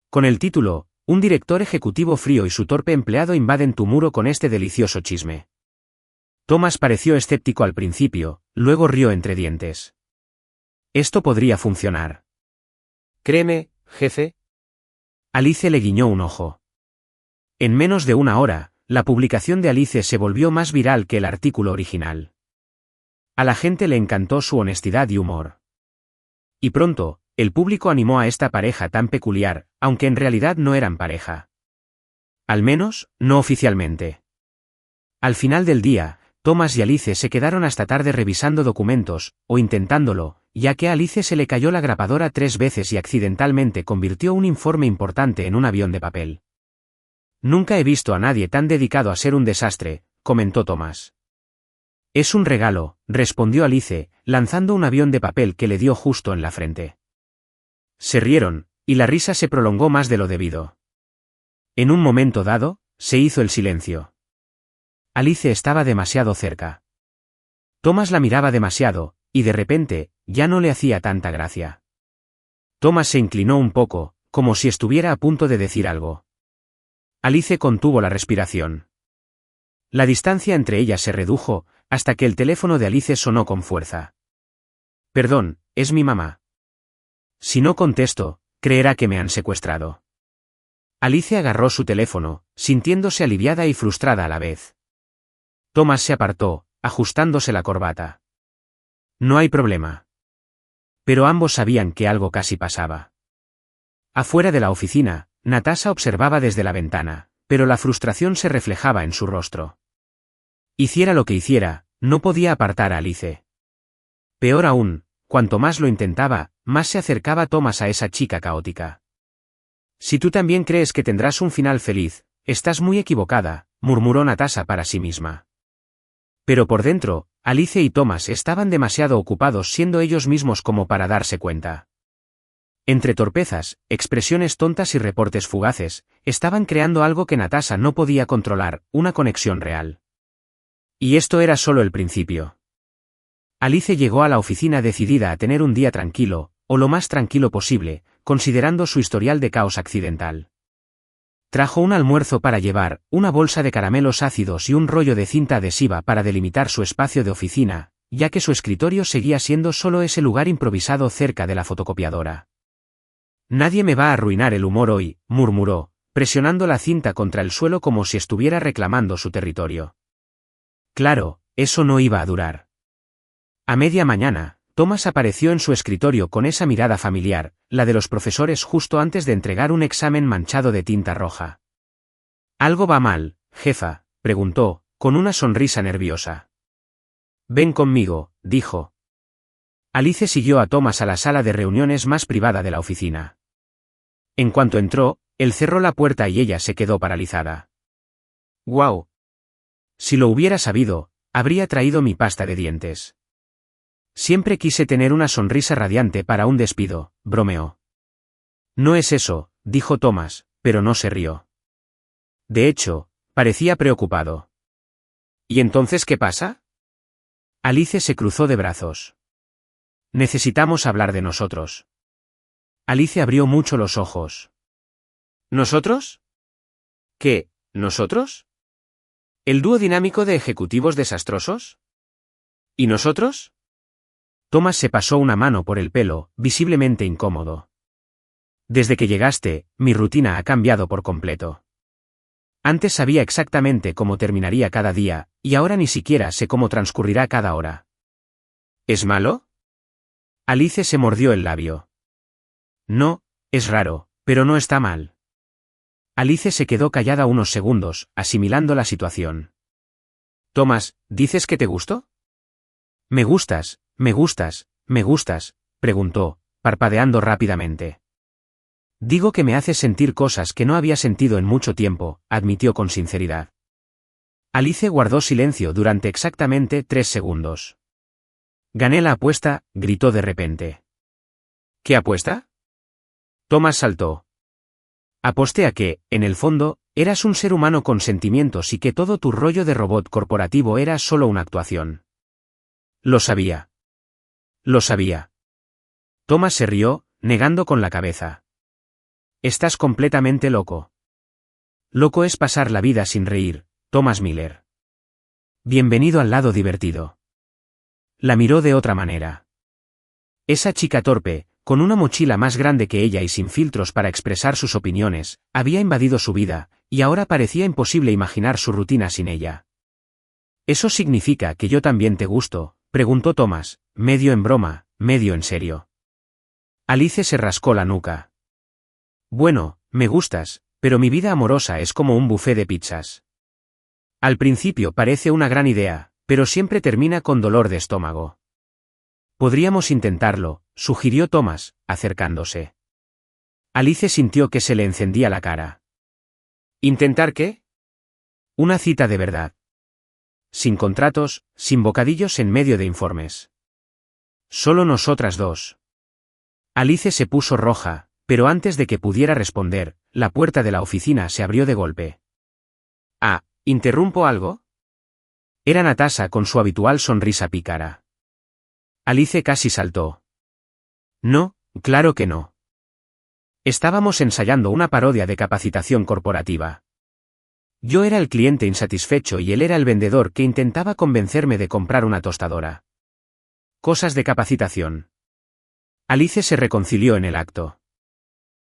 Con el título, un director ejecutivo frío y su torpe empleado invaden tu muro con este delicioso chisme. Thomas pareció escéptico al principio, luego rió entre dientes. Esto podría funcionar. Créeme, jefe. Alice le guiñó un ojo. En menos de una hora, la publicación de Alice se volvió más viral que el artículo original. A la gente le encantó su honestidad y humor. Y pronto, el público animó a esta pareja tan peculiar, aunque en realidad no eran pareja. Al menos, no oficialmente. Al final del día, Thomas y Alice se quedaron hasta tarde revisando documentos, o intentándolo, ya que a Alice se le cayó la grapadora 3 veces y accidentalmente convirtió un informe importante en un avión de papel. Nunca he visto a nadie tan dedicado a ser un desastre, comentó Thomas. Es un regalo, respondió Alice, lanzando un avión de papel que le dio justo en la frente. Se rieron, y la risa se prolongó más de lo debido. En un momento dado, se hizo el silencio. Alice estaba demasiado cerca. Thomas la miraba demasiado, y de repente, ya no le hacía tanta gracia. Thomas se inclinó un poco, como si estuviera a punto de decir algo. Alice contuvo la respiración. La distancia entre ellas se redujo, hasta que el teléfono de Alice sonó con fuerza. Perdón, es mi mamá. Si no contesto, creerá que me han secuestrado. Alice agarró su teléfono, sintiéndose aliviada y frustrada a la vez. Thomas se apartó, ajustándose la corbata. No hay problema. Pero ambos sabían que algo casi pasaba. Afuera de la oficina, Natasha observaba desde la ventana, pero la frustración se reflejaba en su rostro. Hiciera lo que hiciera, no podía apartar a Alice. Peor aún, cuanto más lo intentaba, más se acercaba Thomas a esa chica caótica. Si tú también crees que tendrás un final feliz, estás muy equivocada, murmuró Natasha para sí misma. Pero por dentro, Alice y Thomas estaban demasiado ocupados siendo ellos mismos como para darse cuenta. Entre torpezas, expresiones tontas y reportes fugaces, estaban creando algo que Natasha no podía controlar, una conexión real. Y esto era solo el principio. Alice llegó a la oficina decidida a tener un día tranquilo, o lo más tranquilo posible, considerando su historial de caos accidental. Trajo un almuerzo para llevar, una bolsa de caramelos ácidos y un rollo de cinta adhesiva para delimitar su espacio de oficina, ya que su escritorio seguía siendo solo ese lugar improvisado cerca de la fotocopiadora. Nadie me va a arruinar el humor hoy, murmuró, presionando la cinta contra el suelo como si estuviera reclamando su territorio. Claro, eso no iba a durar. A media mañana, Thomas apareció en su escritorio con esa mirada familiar, la de los profesores justo antes de entregar un examen manchado de tinta roja. ¿Algo va mal, jefa?, preguntó, con una sonrisa nerviosa. Ven conmigo, dijo. Alice siguió a Thomas a la sala de reuniones más privada de la oficina. En cuanto entró, él cerró la puerta y ella se quedó paralizada. ¡Guau! Si lo hubiera sabido, habría traído mi pasta de dientes. Siempre quise tener una sonrisa radiante para un despido, bromeó. No es eso, dijo Thomas, pero no se rió. De hecho, parecía preocupado. ¿Y entonces qué pasa? Alice se cruzó de brazos. Necesitamos hablar de nosotros. Alice abrió mucho los ojos. ¿Nosotros? ¿Qué, nosotros? ¿El dúo dinámico de ejecutivos desastrosos? ¿Y nosotros? Thomas se pasó una mano por el pelo, visiblemente incómodo. Desde que llegaste, mi rutina ha cambiado por completo. Antes sabía exactamente cómo terminaría cada día, y ahora ni siquiera sé cómo transcurrirá cada hora. ¿Es malo? Alice se mordió el labio. No, es raro, pero no está mal. Alice se quedó callada unos segundos, asimilando la situación. Thomas, ¿dices que te gusto? Me gustas, me gustas, me gustas, preguntó, parpadeando rápidamente. Digo que me haces sentir cosas que no había sentido en mucho tiempo, admitió con sinceridad. Alice guardó silencio durante exactamente 3 segundos. Gané la apuesta, gritó de repente. ¿Qué apuesta? Thomas saltó. Aposté a que, en el fondo, eras un ser humano con sentimientos y que todo tu rollo de robot corporativo era solo una actuación. Lo sabía. Lo sabía. Thomas se rió, negando con la cabeza. Estás completamente loco. Loco es pasar la vida sin reír, Thomas Miller. Bienvenido al lado divertido. La miró de otra manera. Esa chica torpe, con una mochila más grande que ella y sin filtros para expresar sus opiniones, había invadido su vida, y ahora parecía imposible imaginar su rutina sin ella. ¿Eso significa que yo también te gusto?, preguntó Thomas, medio en broma, medio en serio. Alice se rascó la nuca. Bueno, me gustas, pero mi vida amorosa es como un buffet de pizzas. Al principio parece una gran idea, pero siempre termina con dolor de estómago. Podríamos intentarlo, sugirió Thomas, acercándose. Alice sintió que se le encendía la cara. ¿Intentar qué? Una cita de verdad. Sin contratos, sin bocadillos en medio de informes. Solo nosotras dos. Alice se puso roja, pero antes de que pudiera responder, la puerta de la oficina se abrió de golpe. Ah, ¿interrumpo algo? Era Natasha con su habitual sonrisa pícara. Alice casi saltó. No, claro que no. Estábamos ensayando una parodia de capacitación corporativa. Yo era el cliente insatisfecho y él era el vendedor que intentaba convencerme de comprar una tostadora. Cosas de capacitación. Alice se reconcilió en el acto.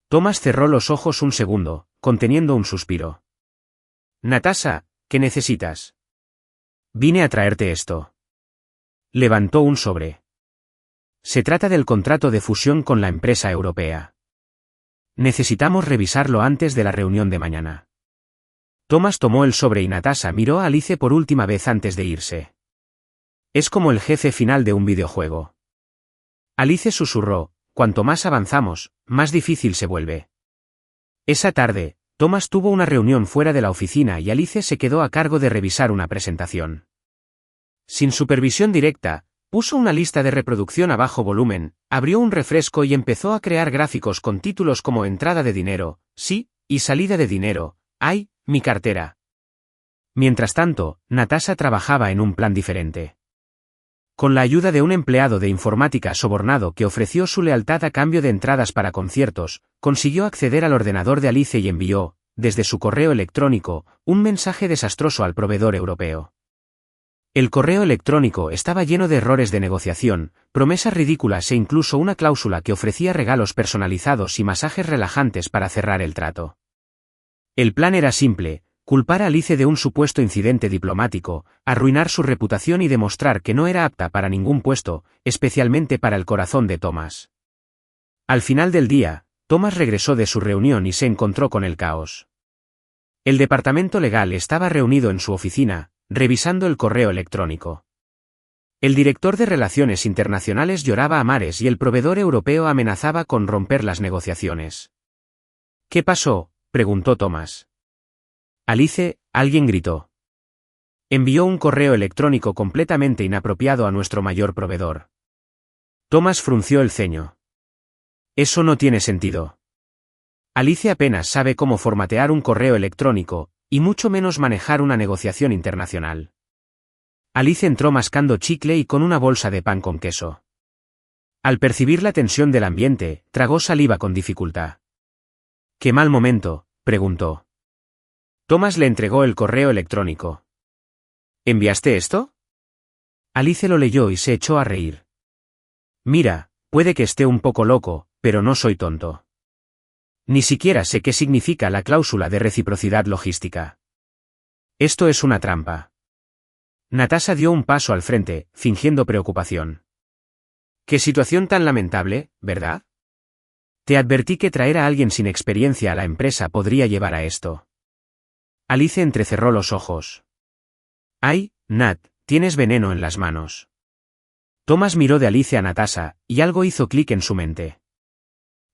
Thomas cerró los ojos un segundo, conteniendo un suspiro. Natasha, ¿qué necesitas? Vine a traerte esto. Levantó un sobre. Se trata del contrato de fusión con la empresa europea. Necesitamos revisarlo antes de la reunión de mañana. Thomas tomó el sobre y Natasha miró a Alice por última vez antes de irse. Es como el jefe final de un videojuego. Alice susurró, cuanto más avanzamos, más difícil se vuelve. Esa tarde, Thomas tuvo una reunión fuera de la oficina y Alice se quedó a cargo de revisar una presentación. Sin supervisión directa, puso una lista de reproducción a bajo volumen, abrió un refresco y empezó a crear gráficos con títulos como entrada de dinero, sí, y salida de dinero, ay, mi cartera. Mientras tanto, Natasha trabajaba en un plan diferente. Con la ayuda de un empleado de informática sobornado que ofreció su lealtad a cambio de entradas para conciertos, consiguió acceder al ordenador de Alice y envió, desde su correo electrónico, un mensaje desastroso al proveedor europeo. El correo electrónico estaba lleno de errores de negociación, promesas ridículas e incluso una cláusula que ofrecía regalos personalizados y masajes relajantes para cerrar el trato. El plan era simple: culpar a Alice de un supuesto incidente diplomático, arruinar su reputación y demostrar que no era apta para ningún puesto, especialmente para el corazón de Thomas. Al final del día, Thomas regresó de su reunión y se encontró con el caos. El departamento legal estaba reunido en su oficina, revisando el correo electrónico. El director de Relaciones Internacionales lloraba a mares y el proveedor europeo amenazaba con romper las negociaciones. ¿Qué pasó?, preguntó Thomas. Alice, alguien gritó. Envió un correo electrónico completamente inapropiado a nuestro mayor proveedor. Thomas frunció el ceño. Eso no tiene sentido. Alice apenas sabe cómo formatear un correo electrónico, y mucho menos manejar una negociación internacional. Alice entró mascando chicle y con una bolsa de pan con queso. Al percibir la tensión del ambiente, tragó saliva con dificultad. ¿Qué mal momento?, preguntó. Thomas le entregó el correo electrónico. ¿Enviaste esto? Alice lo leyó y se echó a reír. Mira, puede que esté un poco loco, pero no soy tonto. Ni siquiera sé qué significa la cláusula de reciprocidad logística. Esto es una trampa. Natasha dio un paso al frente, fingiendo preocupación. Qué situación tan lamentable, ¿verdad? Te advertí que traer a alguien sin experiencia a la empresa podría llevar a esto. Alice entrecerró los ojos. Ay, Nat, tienes veneno en las manos. Thomas miró de Alice a Natasha, y algo hizo clic en su mente.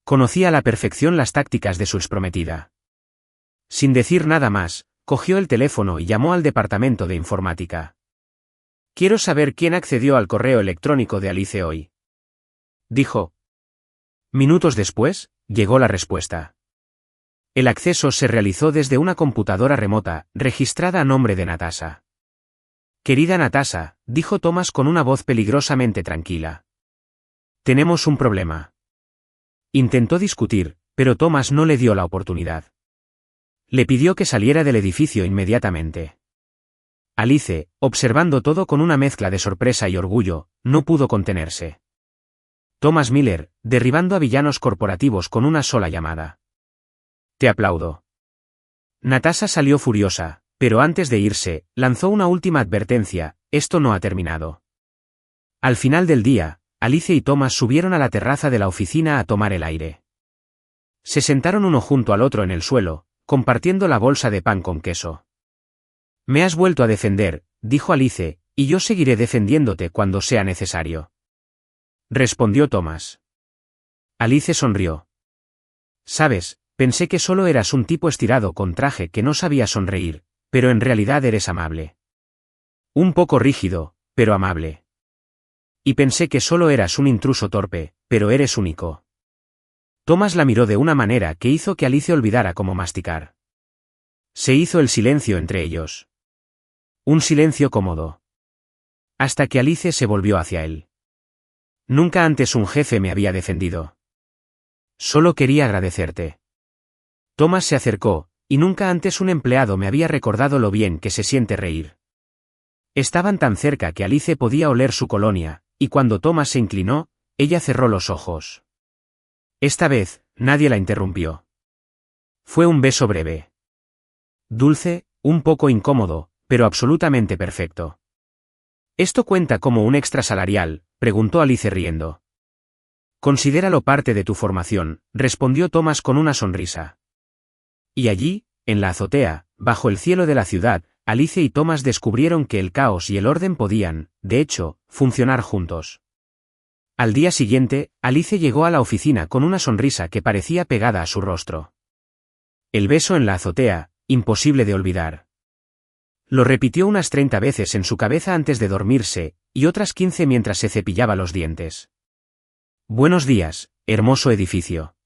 Conocía a la perfección las tácticas de su exprometida. Sin decir nada más, cogió el teléfono y llamó al departamento de informática. Quiero saber quién accedió al correo electrónico de Alice hoy. Dijo. Minutos después, llegó la respuesta. El acceso se realizó desde una computadora remota, registrada a nombre de Natasha. Querida Natasha, dijo Thomas con una voz peligrosamente tranquila. Tenemos un problema. Intentó discutir, pero Thomas no le dio la oportunidad. Le pidió que saliera del edificio inmediatamente. Alice, observando todo con una mezcla de sorpresa y orgullo, no pudo contenerse. Thomas Miller, derribando a villanos corporativos con una sola llamada. Te aplaudo. Natasha salió furiosa, pero antes de irse, lanzó una última advertencia: esto no ha terminado. Al final del día, Alice y Thomas subieron a la terraza de la oficina a tomar el aire. Se sentaron uno junto al otro en el suelo, compartiendo la bolsa de pan con queso. Me has vuelto a defender, dijo Alice, y yo seguiré defendiéndote cuando sea necesario. Respondió Thomas. Alice sonrió. Sabes, pensé que solo eras un tipo estirado con traje que no sabía sonreír, pero en realidad eres amable. Un poco rígido, pero amable. Y pensé que solo eras un intruso torpe, pero eres único. Thomas la miró de una manera que hizo que Alice olvidara cómo masticar. Se hizo el silencio entre ellos. Un silencio cómodo. Hasta que Alice se volvió hacia él. Nunca antes un jefe me había defendido. Solo quería agradecerte. Thomas se acercó, y nunca antes un empleado me había recordado lo bien que se siente reír. Estaban tan cerca que Alice podía oler su colonia, y cuando Thomas se inclinó, ella cerró los ojos. Esta vez, nadie la interrumpió. Fue un beso breve. Dulce, un poco incómodo, pero absolutamente perfecto. ¿Esto cuenta como un extra salarial?, preguntó Alice riendo. Considéralo parte de tu formación, respondió Thomas con una sonrisa. Y allí, en la azotea, bajo el cielo de la ciudad, Alice y Thomas descubrieron que el caos y el orden podían, de hecho, funcionar juntos. Al día siguiente, Alice llegó a la oficina con una sonrisa que parecía pegada a su rostro. El beso en la azotea, imposible de olvidar. Lo repitió unas 30 veces en su cabeza antes de dormirse, y otras 15 mientras se cepillaba los dientes. Buenos días, hermoso edificio.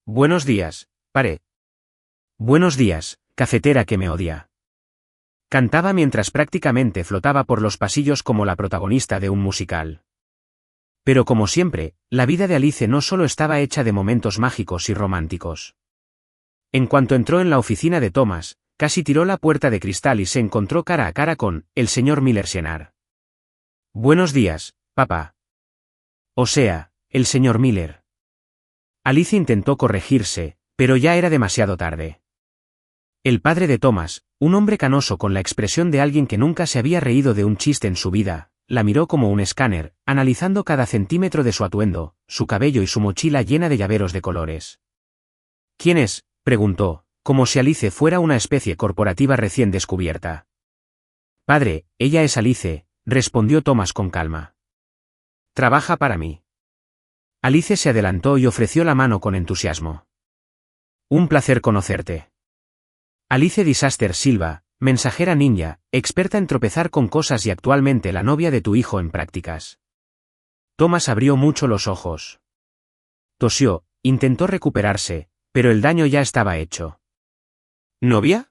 Buenos días, pared. Buenos días, cafetera que me odia. Cantaba mientras prácticamente flotaba por los pasillos como la protagonista de un musical. Pero como siempre, la vida de Alice no solo estaba hecha de momentos mágicos y románticos. En cuanto entró en la oficina de Thomas, casi tiró la puerta de cristal y se encontró cara a cara con el señor Miller Sienar. Buenos días, papá. O sea, el señor Miller. Alice intentó corregirse, pero ya era demasiado tarde. El padre de Thomas, un hombre canoso con la expresión de alguien que nunca se había reído de un chiste en su vida, la miró como un escáner, analizando cada centímetro de su atuendo, su cabello y su mochila llena de llaveros de colores. ¿Quién es?, preguntó, como si Alice fuera una especie corporativa recién descubierta. Padre, ella es Alice, respondió Thomas con calma. Trabaja para mí. Alice se adelantó y ofreció la mano con entusiasmo. Un placer conocerte. Alice Disaster Silva, mensajera ninja, experta en tropezar con cosas y actualmente la novia de tu hijo en prácticas. Thomas abrió mucho los ojos. Tosió, intentó recuperarse, pero el daño ya estaba hecho. ¿Novia?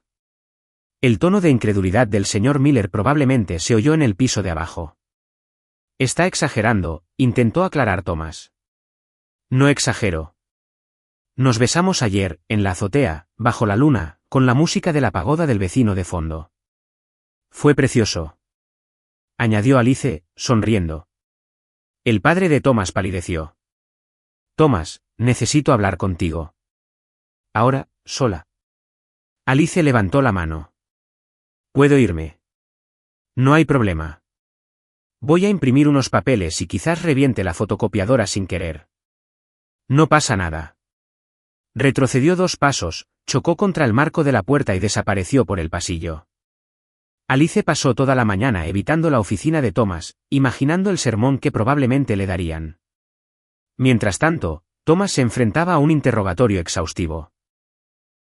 El tono de incredulidad del señor Miller probablemente se oyó en el piso de abajo. Está exagerando, intentó aclarar Thomas. No exagero. Nos besamos ayer, en la azotea, bajo la luna, con la música de la pagoda del vecino de fondo. Fue precioso, añadió Alice, sonriendo. El padre de Thomas palideció. Thomas, necesito hablar contigo. Ahora, sola. Alice levantó la mano. ¿Puedo irme? No hay problema. Voy a imprimir unos papeles y quizás reviente la fotocopiadora sin querer. No pasa nada. Retrocedió 2 pasos, chocó contra el marco de la puerta y desapareció por el pasillo. Alice pasó toda la mañana evitando la oficina de Thomas, imaginando el sermón que probablemente le darían. Mientras tanto, Thomas se enfrentaba a un interrogatorio exhaustivo.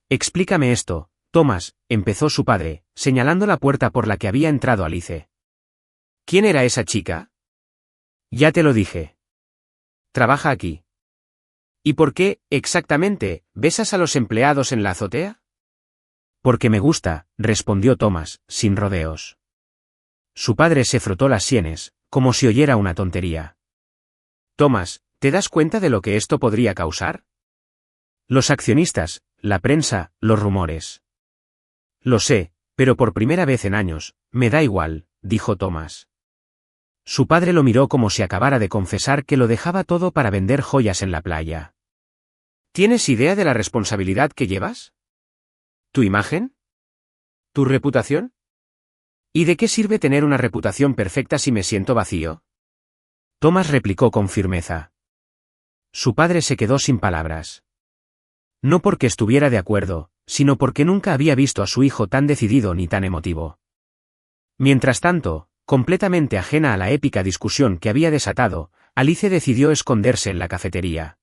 Explícame esto, Thomas, empezó su padre, señalando la puerta por la que había entrado Alice. ¿Quién era esa chica? Ya te lo dije. Trabaja aquí. ¿Y por qué, exactamente, besas a los empleados en la azotea? Porque me gusta, respondió Thomas, sin rodeos. Su padre se frotó las sienes, como si oyera una tontería. Thomas, ¿te das cuenta de lo que esto podría causar? Los accionistas, la prensa, los rumores. Lo sé, pero por primera vez en años, me da igual, dijo Thomas. Su padre lo miró como si acabara de confesar que lo dejaba todo para vender joyas en la playa. ¿Tienes idea de la responsabilidad que llevas? ¿Tu imagen? ¿Tu reputación? ¿Y de qué sirve tener una reputación perfecta si me siento vacío? Thomas replicó con firmeza. Su padre se quedó sin palabras. No porque estuviera de acuerdo, sino porque nunca había visto a su hijo tan decidido ni tan emotivo. Mientras tanto, completamente ajena a la épica discusión que había desatado, Alice decidió esconderse en la cafetería.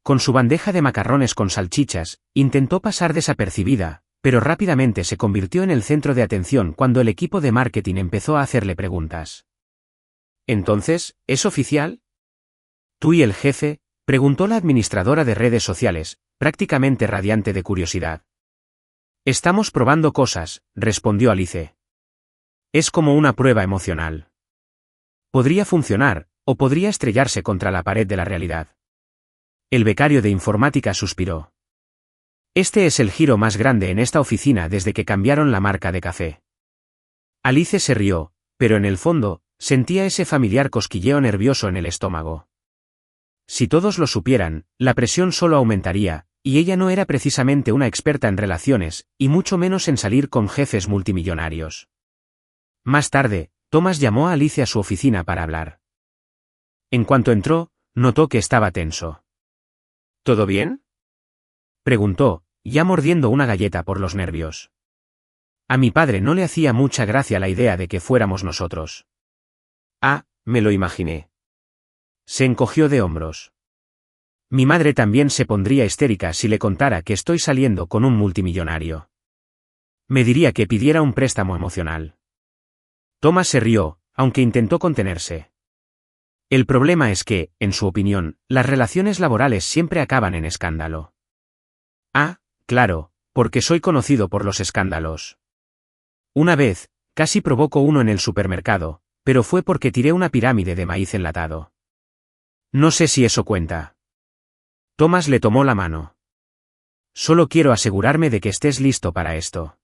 Con su bandeja de macarrones con salchichas, intentó pasar desapercibida, pero rápidamente se convirtió en el centro de atención cuando el equipo de marketing empezó a hacerle preguntas. ¿Entonces, es oficial? ¿Tú y el jefe? Preguntó la administradora de redes sociales, prácticamente radiante de curiosidad. Estamos probando cosas, respondió Alice. Es como una prueba emocional. Podría funcionar, o podría estrellarse contra la pared de la realidad. El becario de informática suspiró. Este es el giro más grande en esta oficina desde que cambiaron la marca de café. Alice se rió, pero en el fondo, sentía ese familiar cosquilleo nervioso en el estómago. Si todos lo supieran, la presión solo aumentaría, y ella no era precisamente una experta en relaciones, y mucho menos en salir con jefes multimillonarios. Más tarde, Thomas llamó a Alice a su oficina para hablar. En cuanto entró, notó que estaba tenso. ¿Todo bien? Preguntó, ya mordiendo una galleta por los nervios. A mi padre no le hacía mucha gracia la idea de que fuéramos nosotros. Ah, me lo imaginé. Se encogió de hombros. Mi madre también se pondría histérica si le contara que estoy saliendo con un multimillonario. Me diría que pidiera un préstamo emocional. Thomas se rió, aunque intentó contenerse. El problema es que, en su opinión, las relaciones laborales siempre acaban en escándalo. Ah, claro, porque soy conocido por los escándalos. Una vez, casi provoco uno en el supermercado, pero fue porque tiré una pirámide de maíz enlatado. No sé si eso cuenta. Thomas le tomó la mano. Solo quiero asegurarme de que estés listo para esto.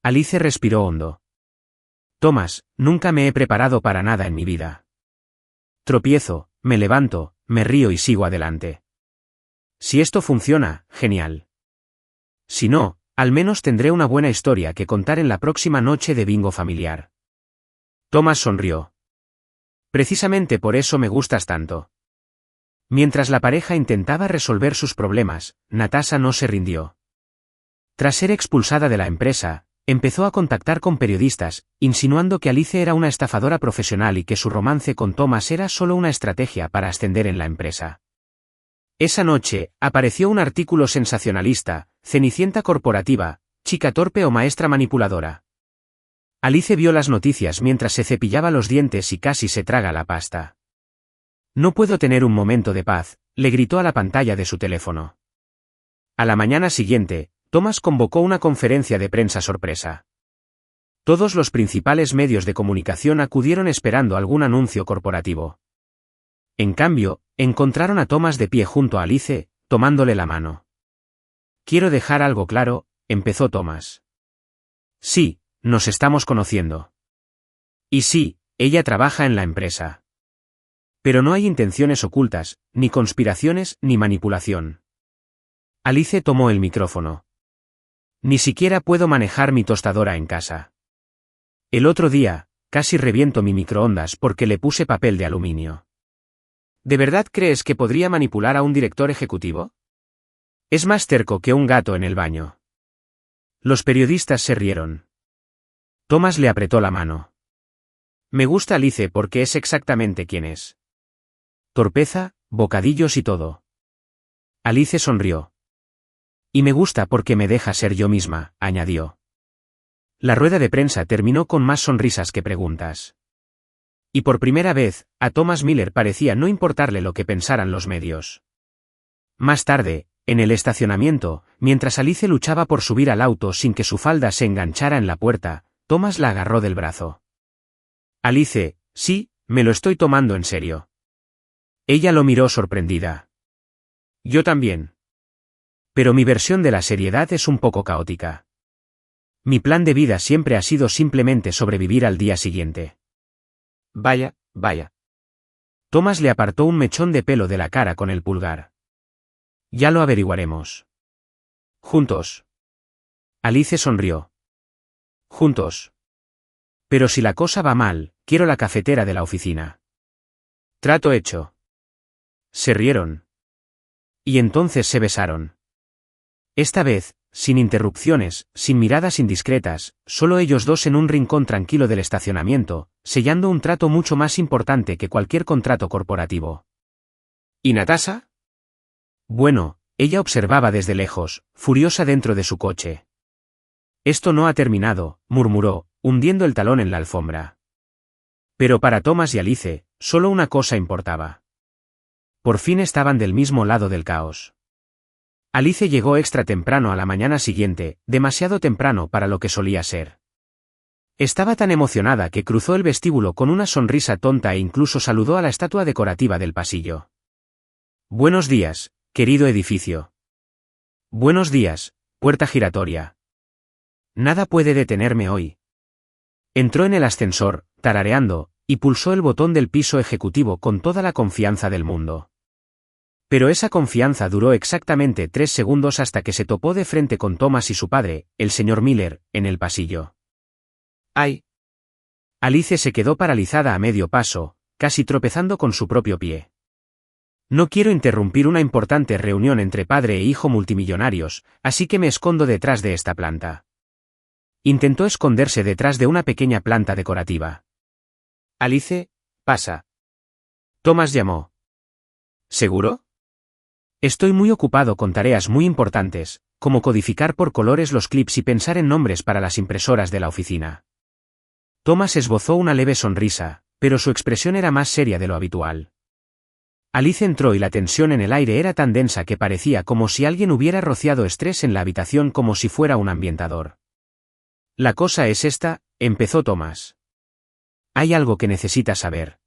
Alice respiró hondo. Thomas, nunca me he preparado para nada en mi vida. Tropiezo, me levanto, me río y sigo adelante. Si esto funciona, genial. Si no, al menos tendré una buena historia que contar en la próxima noche de bingo familiar. Thomas sonrió. Precisamente por eso me gustas tanto. Mientras la pareja intentaba resolver sus problemas, Natasha no se rindió. Tras ser expulsada de la empresa, empezó a contactar con periodistas, insinuando que Alice era una estafadora profesional y que su romance con Thomas era solo una estrategia para ascender en la empresa. Esa noche, apareció un artículo sensacionalista, Cenicienta corporativa, chica torpe o maestra manipuladora. Alice vio las noticias mientras se cepillaba los dientes y casi se traga la pasta. No puedo tener un momento de paz, le gritó a la pantalla de su teléfono. A la mañana siguiente, Thomas convocó una conferencia de prensa sorpresa. Todos los principales medios de comunicación acudieron esperando algún anuncio corporativo. En cambio, encontraron a Thomas de pie junto a Alice, tomándole la mano. Quiero dejar algo claro, empezó Thomas. Sí, Nos estamos conociendo. Y sí, ella trabaja en la empresa. Pero no hay intenciones ocultas, ni conspiraciones, ni manipulación. Alice tomó el micrófono. Ni siquiera puedo manejar mi tostadora en casa. El otro día, casi reviento mi microondas porque le puse papel de aluminio. ¿De verdad crees que podría manipular a un director ejecutivo? Es más terco que un gato en el baño. Los periodistas se rieron. Thomas le apretó la mano. Me gusta Alice porque es exactamente quien es. Torpeza, bocadillos y todo. Alice sonrió. Y me gusta porque me deja ser yo misma, añadió. La rueda de prensa terminó con más sonrisas que preguntas. Y por primera vez, a Thomas Miller parecía no importarle lo que pensaran los medios. Más tarde, en el estacionamiento, mientras Alice luchaba por subir al auto sin que su falda se enganchara en la puerta, Thomas la agarró del brazo. Alice, sí, me lo estoy tomando en serio. Ella lo miró sorprendida. Yo también. Pero mi versión de la seriedad es un poco caótica. Mi plan de vida siempre ha sido simplemente sobrevivir al día siguiente. Vaya, vaya. Thomas le apartó un mechón de pelo de la cara con el pulgar. Ya lo averiguaremos. Juntos. Alice sonrió. Juntos. Pero si la cosa va mal, quiero la cafetera de la oficina. Trato hecho. Se rieron. Y entonces se besaron. Esta vez, sin interrupciones, sin miradas indiscretas, solo ellos dos en un rincón tranquilo del estacionamiento, sellando un trato mucho más importante que cualquier contrato corporativo. ¿Y Natasha? Bueno, ella observaba desde lejos, furiosa dentro de su coche. Esto no ha terminado, murmuró, hundiendo el talón en la alfombra. Pero para Thomas y Alice, solo una cosa importaba. Por fin estaban del mismo lado del caos. Alice llegó extra temprano a la mañana siguiente, demasiado temprano para lo que solía ser. Estaba tan emocionada que cruzó el vestíbulo con una sonrisa tonta e incluso saludó a la estatua decorativa del pasillo. Buenos días, querido edificio. Buenos días, puerta giratoria. Nada puede detenerme hoy. Entró en el ascensor, tarareando, y pulsó el botón del piso ejecutivo con toda la confianza del mundo. Pero esa confianza duró exactamente 3 segundos hasta que se topó de frente con Thomas y su padre, el señor Miller, en el pasillo. ¡Ay! Alice se quedó paralizada a medio paso, casi tropezando con su propio pie. No quiero interrumpir una importante reunión entre padre e hijo multimillonarios, así que me escondo detrás de esta planta. Intentó esconderse detrás de una pequeña planta decorativa. Alice, pasa. Thomas llamó. ¿Seguro? Estoy muy ocupado con tareas muy importantes, como codificar por colores los clips y pensar en nombres para las impresoras de la oficina. Thomas esbozó una leve sonrisa, pero su expresión era más seria de lo habitual. Alice entró y la tensión en el aire era tan densa que parecía como si alguien hubiera rociado estrés en la habitación como si fuera un ambientador. La cosa es esta, empezó Thomas. Hay algo que necesitas saber.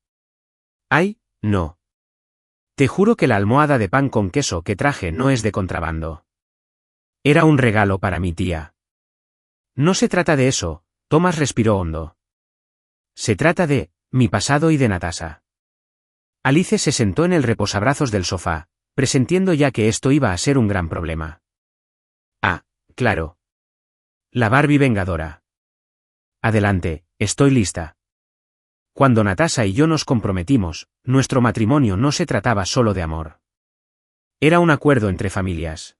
¿Ay? No. Te juro que la almohada de pan con queso que traje no es de contrabando. Era un regalo para mi tía. No se trata de eso, Thomas respiró hondo. Se trata de mi pasado y de Natasha. Alice se sentó en el reposabrazos del sofá, presintiendo ya que esto iba a ser un gran problema. Ah, claro. La Barbie vengadora. Adelante, estoy lista. Cuando Natasha y yo nos comprometimos, nuestro matrimonio no se trataba solo de amor. Era un acuerdo entre familias.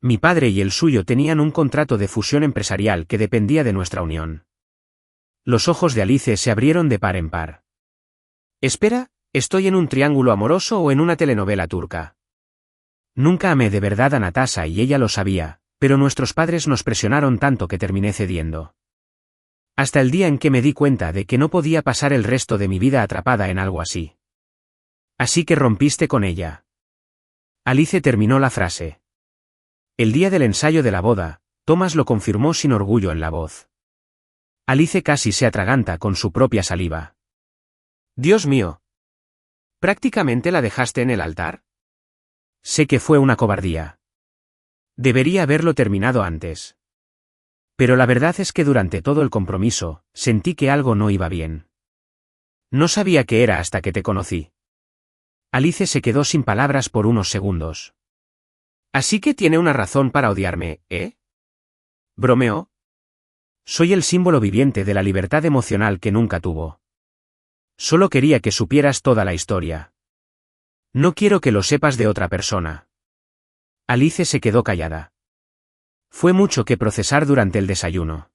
Mi padre y el suyo tenían un contrato de fusión empresarial que dependía de nuestra unión. Los ojos de Alice se abrieron de par en par. Espera, ¿estoy en un triángulo amoroso o en una telenovela turca? Nunca amé de verdad a Natasha y ella lo sabía, pero nuestros padres nos presionaron tanto que terminé cediendo. Hasta el día en que me di cuenta de que no podía pasar el resto de mi vida atrapada en algo así. Así que rompiste con ella. Alice terminó la frase. El día del ensayo de la boda, Thomas lo confirmó sin orgullo en la voz. Alice casi se atraganta con su propia saliva. Dios mío. ¿Prácticamente la dejaste en el altar? Sé que fue una cobardía. Debería haberlo terminado antes. Pero la verdad es que durante todo el compromiso, sentí que algo no iba bien. No sabía qué era hasta que te conocí. Alice se quedó sin palabras por unos segundos. Así que tiene una razón para odiarme, ¿eh? ¿Bromeó? Soy el símbolo viviente de la libertad emocional que nunca tuvo. Solo quería que supieras toda la historia. No quiero que lo sepas de otra persona. Alice se quedó callada. Fue mucho que procesar durante el desayuno.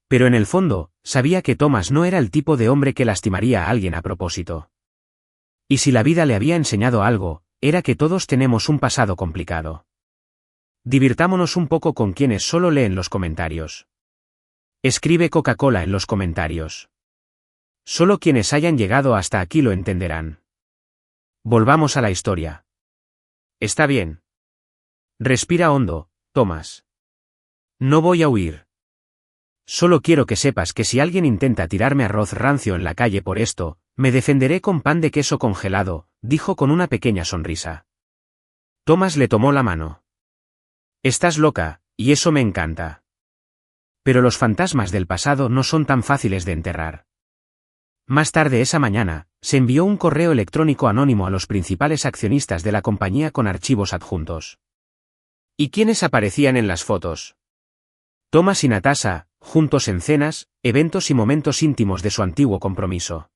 Pero en el fondo, sabía que Thomas no era el tipo de hombre que lastimaría a alguien a propósito. Y si la vida le había enseñado algo, era que todos tenemos un pasado complicado. Divirtámonos un poco con quienes solo leen los comentarios. Escribe Coca-Cola en los comentarios. Solo quienes hayan llegado hasta aquí lo entenderán. Volvamos a la historia. Está bien. Respira hondo, Thomas. No voy a huir. Solo quiero que sepas que si alguien intenta tirarme arroz rancio en la calle por esto, me defenderé con pan de queso congelado, dijo con una pequeña sonrisa. Thomas le tomó la mano. Estás loca, y eso me encanta. Pero los fantasmas del pasado no son tan fáciles de enterrar. Más tarde esa mañana, se envió un correo electrónico anónimo a los principales accionistas de la compañía con archivos adjuntos. ¿Y quiénes aparecían en las fotos? Thomas y Natasha, juntos en cenas, eventos y momentos íntimos de su antiguo compromiso.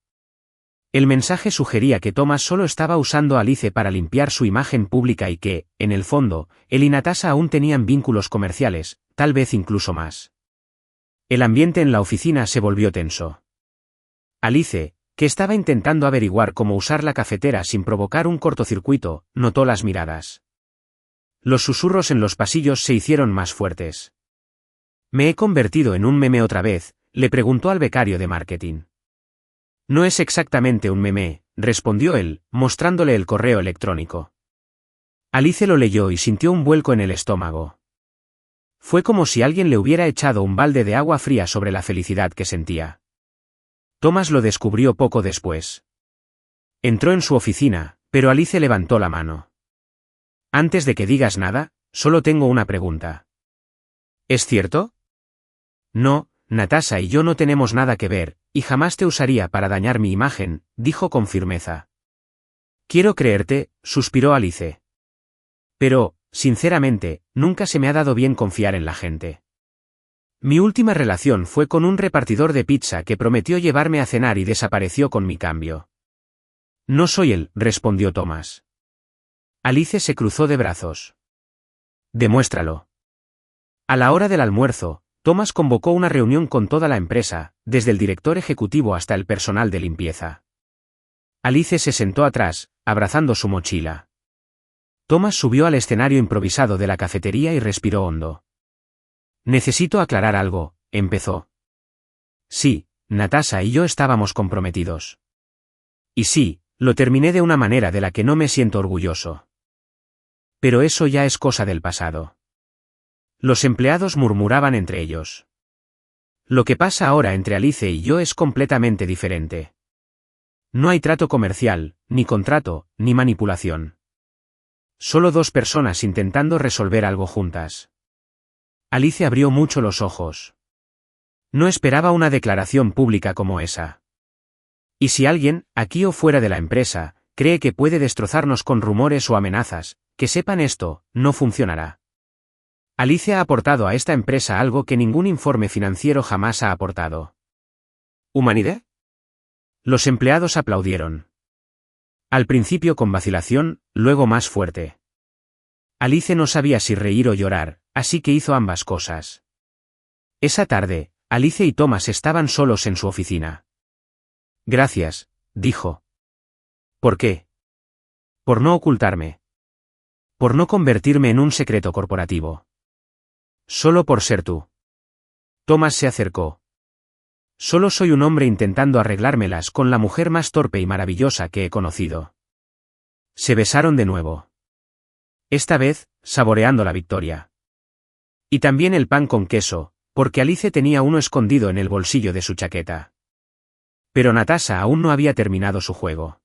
El mensaje sugería que Thomas solo estaba usando a Alice para limpiar su imagen pública y que, en el fondo, él y Natasha aún tenían vínculos comerciales, tal vez incluso más. El ambiente en la oficina se volvió tenso. Alice, que estaba intentando averiguar cómo usar la cafetera sin provocar un cortocircuito, notó las miradas. Los susurros en los pasillos se hicieron más fuertes. ¿Me he convertido en un meme otra vez?, le preguntó al becario de marketing. No es exactamente un meme, respondió él, mostrándole el correo electrónico. Alice lo leyó y sintió un vuelco en el estómago. Fue como si alguien le hubiera echado un balde de agua fría sobre la felicidad que sentía. Thomas lo descubrió poco después. Entró en su oficina, pero Alice levantó la mano. Antes de que digas nada, solo tengo una pregunta. ¿Es cierto? No, Natasha y yo no tenemos nada que ver, y jamás te usaría para dañar mi imagen, dijo con firmeza. Quiero creerte, suspiró Alice. Pero, sinceramente, nunca se me ha dado bien confiar en la gente. Mi última relación fue con un repartidor de pizza que prometió llevarme a cenar y desapareció con mi cambio. No soy él, respondió Thomas. Alice se cruzó de brazos. Demuéstralo. A la hora del almuerzo, Thomas convocó una reunión con toda la empresa, desde el director ejecutivo hasta el personal de limpieza. Alice se sentó atrás, abrazando su mochila. Thomas subió al escenario improvisado de la cafetería y respiró hondo. Necesito aclarar algo, empezó. Sí, Natasha y yo estábamos comprometidos. Y sí, lo terminé de una manera de la que no me siento orgulloso. Pero eso ya es cosa del pasado. Los empleados murmuraban entre ellos. Lo que pasa ahora entre Alice y yo es completamente diferente. No hay trato comercial, ni contrato, ni manipulación. Solo dos personas intentando resolver algo juntas. Alice abrió mucho los ojos. No esperaba una declaración pública como esa. Y si alguien, aquí o fuera de la empresa, cree que puede destrozarnos con rumores o amenazas, que sepan esto, no funcionará. Alice ha aportado a esta empresa algo que ningún informe financiero jamás ha aportado. ¿Humanidad? Los empleados aplaudieron. Al principio con vacilación, luego más fuerte. Alice no sabía si reír o llorar, así que hizo ambas cosas. Esa tarde, Alice y Thomas estaban solos en su oficina. Gracias, dijo. ¿Por qué? Por no ocultarme. Por no convertirme en un secreto corporativo. Solo por ser tú. Thomas se acercó. Solo soy un hombre intentando arreglármelas con la mujer más torpe y maravillosa que he conocido. Se besaron de nuevo. Esta vez, saboreando la victoria. Y también el pan con queso, porque Alice tenía uno escondido en el bolsillo de su chaqueta. Pero Natasha aún no había terminado su juego.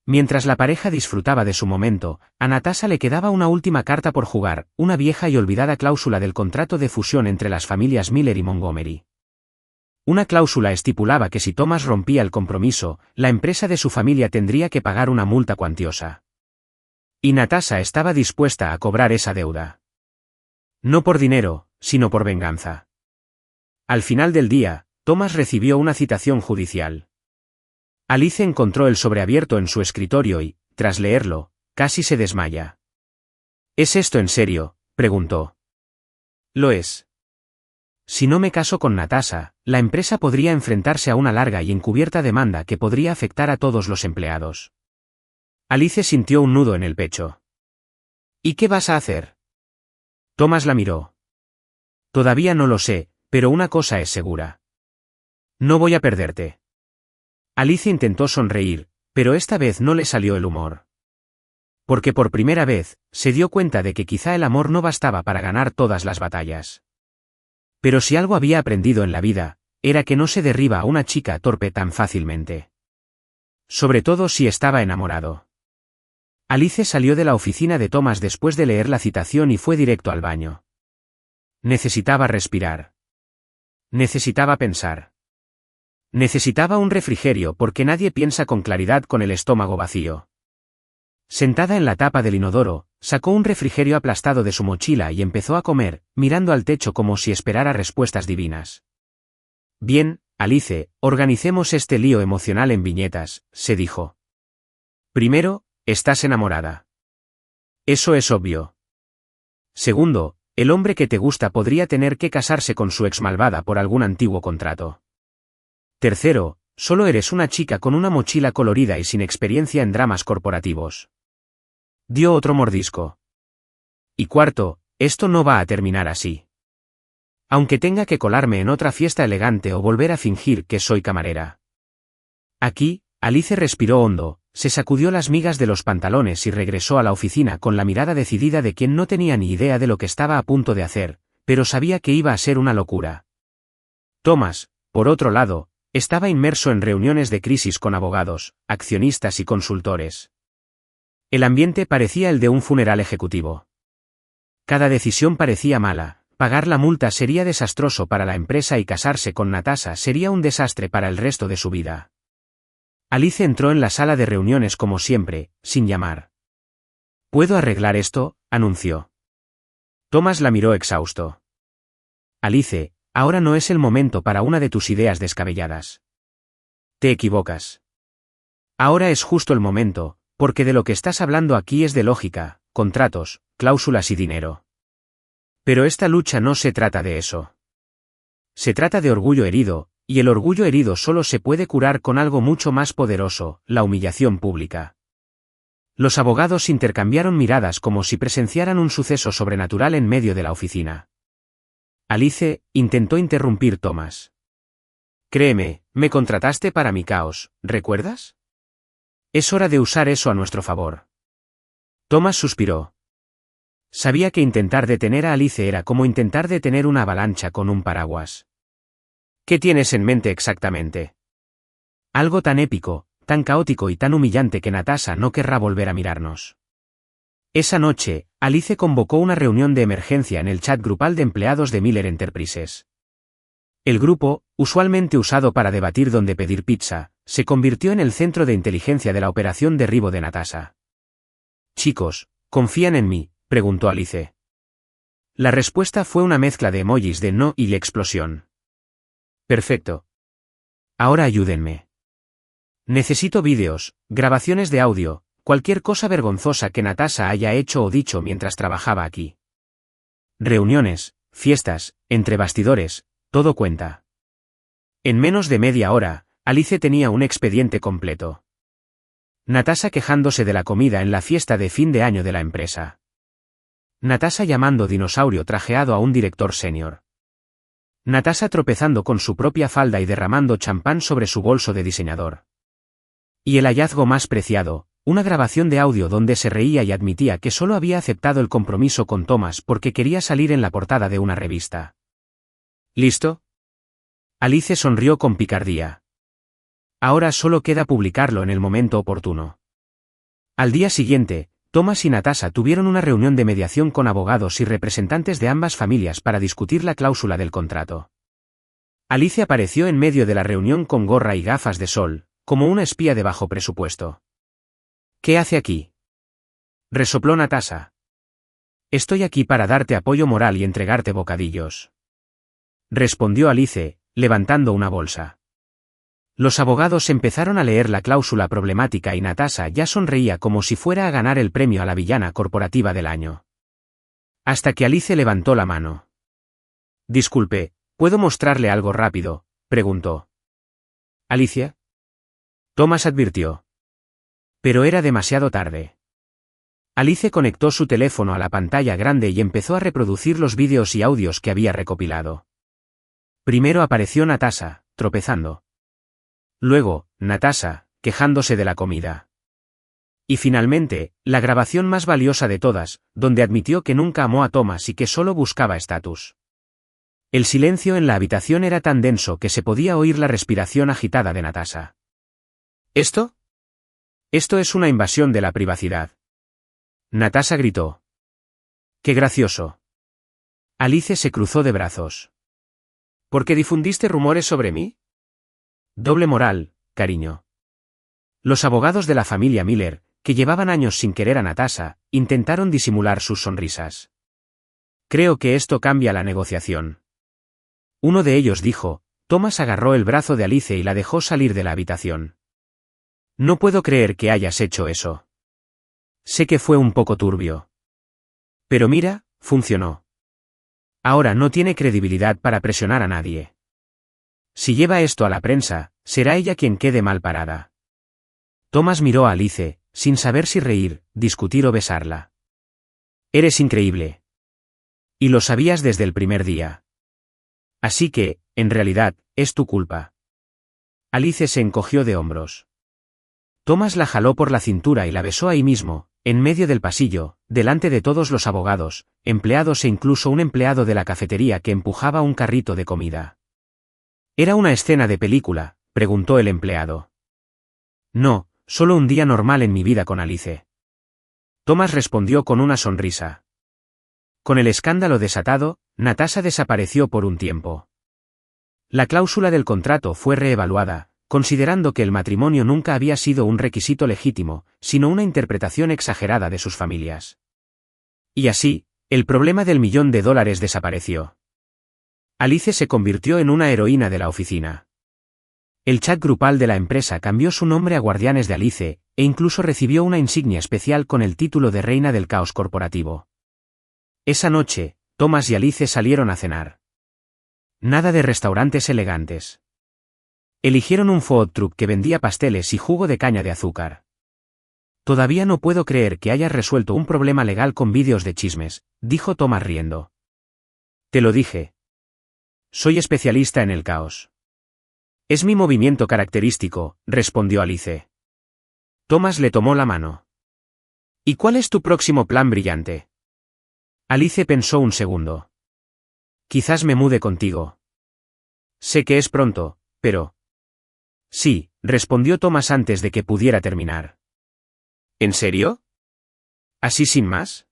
Mientras la pareja disfrutaba de su momento, a Natasha le quedaba una última carta por jugar, una vieja y olvidada cláusula del contrato de fusión entre las familias Miller y Montgomery. Una cláusula estipulaba que si Thomas rompía el compromiso, la empresa de su familia tendría que pagar una multa cuantiosa. Y Natasha estaba dispuesta a cobrar esa deuda. No por dinero, sino por venganza. Al final del día, Thomas recibió una citación judicial. Alice encontró el sobre abierto en su escritorio y, tras leerlo, casi se desmaya. ¿Es esto en serio?, preguntó. Lo es. Si no me caso con Natasha, la empresa podría enfrentarse a una larga y encubierta demanda que podría afectar a todos los empleados. Alice sintió un nudo en el pecho. ¿Y qué vas a hacer? Thomas la miró. Todavía no lo sé, pero una cosa es segura. No voy a perderte. Alice intentó sonreír, pero esta vez no le salió el humor. Porque por primera vez, se dio cuenta de que quizá el amor no bastaba para ganar todas las batallas. Pero si algo había aprendido en la vida, era que no se derriba a una chica torpe tan fácilmente. Sobre todo si estaba enamorado. Alice salió de la oficina de Thomas después de leer la citación y fue directo al baño. Necesitaba respirar. Necesitaba pensar. Necesitaba un refrigerio porque nadie piensa con claridad con el estómago vacío. Sentada en la tapa del inodoro, sacó un refrigerio aplastado de su mochila y empezó a comer, mirando al techo como si esperara respuestas divinas. Bien, Alice, organicemos este lío emocional en viñetas, se dijo. Primero, estás enamorada. Eso es obvio. Segundo, el hombre que te gusta podría tener que casarse con su ex malvada por algún antiguo contrato. Tercero, solo eres una chica con una mochila colorida y sin experiencia en dramas corporativos. Dio otro mordisco. Y cuarto, esto no va a terminar así. Aunque tenga que colarme en otra fiesta elegante o volver a fingir que soy camarera. Aquí, Alice respiró hondo, se sacudió las migas de los pantalones y regresó a la oficina con la mirada decidida de quien no tenía ni idea de lo que estaba a punto de hacer, pero sabía que iba a ser una locura. Thomas, por otro lado, estaba inmerso en reuniones de crisis con abogados, accionistas y consultores. El ambiente parecía el de un funeral ejecutivo. Cada decisión parecía mala, pagar la multa sería desastroso para la empresa y casarse con Natasha sería un desastre para el resto de su vida. Alice entró en la sala de reuniones como siempre, sin llamar. «¿Puedo arreglar esto?», anunció. Thomas la miró exhausto. «Alice, ahora no es el momento para una de tus ideas descabelladas. Te equivocas. Ahora es justo el momento, porque de lo que estás hablando aquí es de lógica, contratos, cláusulas y dinero. Pero esta lucha no se trata de eso. Se trata de orgullo herido, y el orgullo herido solo se puede curar con algo mucho más poderoso, la humillación pública». Los abogados intercambiaron miradas como si presenciaran un suceso sobrenatural en medio de la oficina. Alice, intentó interrumpir Thomas. «Créeme, me contrataste para mi caos, ¿recuerdas? Es hora de usar eso a nuestro favor». Thomas suspiró. Sabía que intentar detener a Alice era como intentar detener una avalancha con un paraguas. «¿Qué tienes en mente exactamente?» «Algo tan épico, tan caótico y tan humillante que Natasha no querrá volver a mirarnos». Esa noche, Alice convocó una reunión de emergencia en el chat grupal de empleados de Miller Enterprises. El grupo, usualmente usado para debatir dónde pedir pizza, se convirtió en el centro de inteligencia de la operación derribo de Natasha. «Chicos, ¿confían en mí?», preguntó Alice. La respuesta fue una mezcla de emojis de no y explosión. «Perfecto. Ahora ayúdenme. Necesito vídeos, grabaciones de audio, cualquier cosa vergonzosa que Natasha haya hecho o dicho mientras trabajaba aquí. Reuniones, fiestas, entre bastidores, todo cuenta». En menos de media hora, Alice tenía un expediente completo. Natasha quejándose de la comida en la fiesta de fin de año de la empresa. Natasha llamando dinosaurio trajeado a un director senior. Natasha tropezando con su propia falda y derramando champán sobre su bolso de diseñador. Y el hallazgo más preciado, una grabación de audio donde se reía y admitía que solo había aceptado el compromiso con Thomas porque quería salir en la portada de una revista. ¿Listo? Alice sonrió con picardía. Ahora solo queda publicarlo en el momento oportuno. Al día siguiente, Thomas y Natasha tuvieron una reunión de mediación con abogados y representantes de ambas familias para discutir la cláusula del contrato. Alice apareció en medio de la reunión con gorra y gafas de sol, como una espía de bajo presupuesto. ¿Qué hace aquí?, resopló Natasha. Estoy aquí para darte apoyo moral y entregarte bocadillos, respondió Alice, levantando una bolsa. Los abogados empezaron a leer la cláusula problemática y Natasha ya sonreía como si fuera a ganar el premio a la villana corporativa del año. Hasta que Alice levantó la mano. Disculpe, ¿puedo mostrarle algo rápido?, preguntó. ¿Alicia? Thomas advirtió. Pero era demasiado tarde. Alice conectó su teléfono a la pantalla grande y empezó a reproducir los vídeos y audios que había recopilado. Primero apareció Natasha, tropezando. Luego, Natasha, quejándose de la comida. Y finalmente, la grabación más valiosa de todas, donde admitió que nunca amó a Thomas y que solo buscaba estatus. El silencio en la habitación era tan denso que se podía oír la respiración agitada de Natasha. ¿Esto? Esto es una invasión de la privacidad. Natasha gritó. ¡Qué gracioso! Alice se cruzó de brazos. ¿Por qué difundiste rumores sobre mí? Doble moral, cariño. Los abogados de la familia Miller, que llevaban años sin querer a Natasha, intentaron disimular sus sonrisas. Creo que esto cambia la negociación. Uno de ellos dijo. Thomas agarró el brazo de Alice y la dejó salir de la habitación. No puedo creer que hayas hecho eso. Sé que fue un poco turbio. Pero mira, funcionó. Ahora no tiene credibilidad para presionar a nadie. Si lleva esto a la prensa, será ella quien quede mal parada. Thomas miró a Alice, sin saber si reír, discutir o besarla. Eres increíble. Y lo sabías desde el primer día. Así que, en realidad, es tu culpa. Alice se encogió de hombros. Thomas la jaló por la cintura y la besó ahí mismo, en medio del pasillo, delante de todos los abogados, empleados e incluso un empleado de la cafetería que empujaba un carrito de comida. ¿Era una escena de película?, preguntó el empleado. No, solo un día normal en mi vida con Alice. Thomas respondió con una sonrisa. Con el escándalo desatado, Natasha desapareció por un tiempo. La cláusula del contrato fue reevaluada, considerando que el matrimonio nunca había sido un requisito legítimo, sino una interpretación exagerada de sus familias. Y así, el problema del $1.000.000 desapareció. Alice se convirtió en una heroína de la oficina. El chat grupal de la empresa cambió su nombre a Guardianes de Alice, e incluso recibió una insignia especial con el título de Reina del Caos Corporativo. Esa noche, Thomas y Alice salieron a cenar. Nada de restaurantes elegantes. Eligieron un food truck que vendía pasteles y jugo de caña de azúcar. Todavía no puedo creer que hayas resuelto un problema legal con vídeos de chismes, dijo Thomas riendo. Te lo dije. Soy especialista en el caos. Es mi movimiento característico, respondió Alice. Thomas le tomó la mano. ¿Y cuál es tu próximo plan brillante? Alice pensó un segundo. Quizás me mude contigo. Sé que es pronto, pero... Sí, respondió Thomas antes de que pudiera terminar. ¿En serio? ¿Así sin más?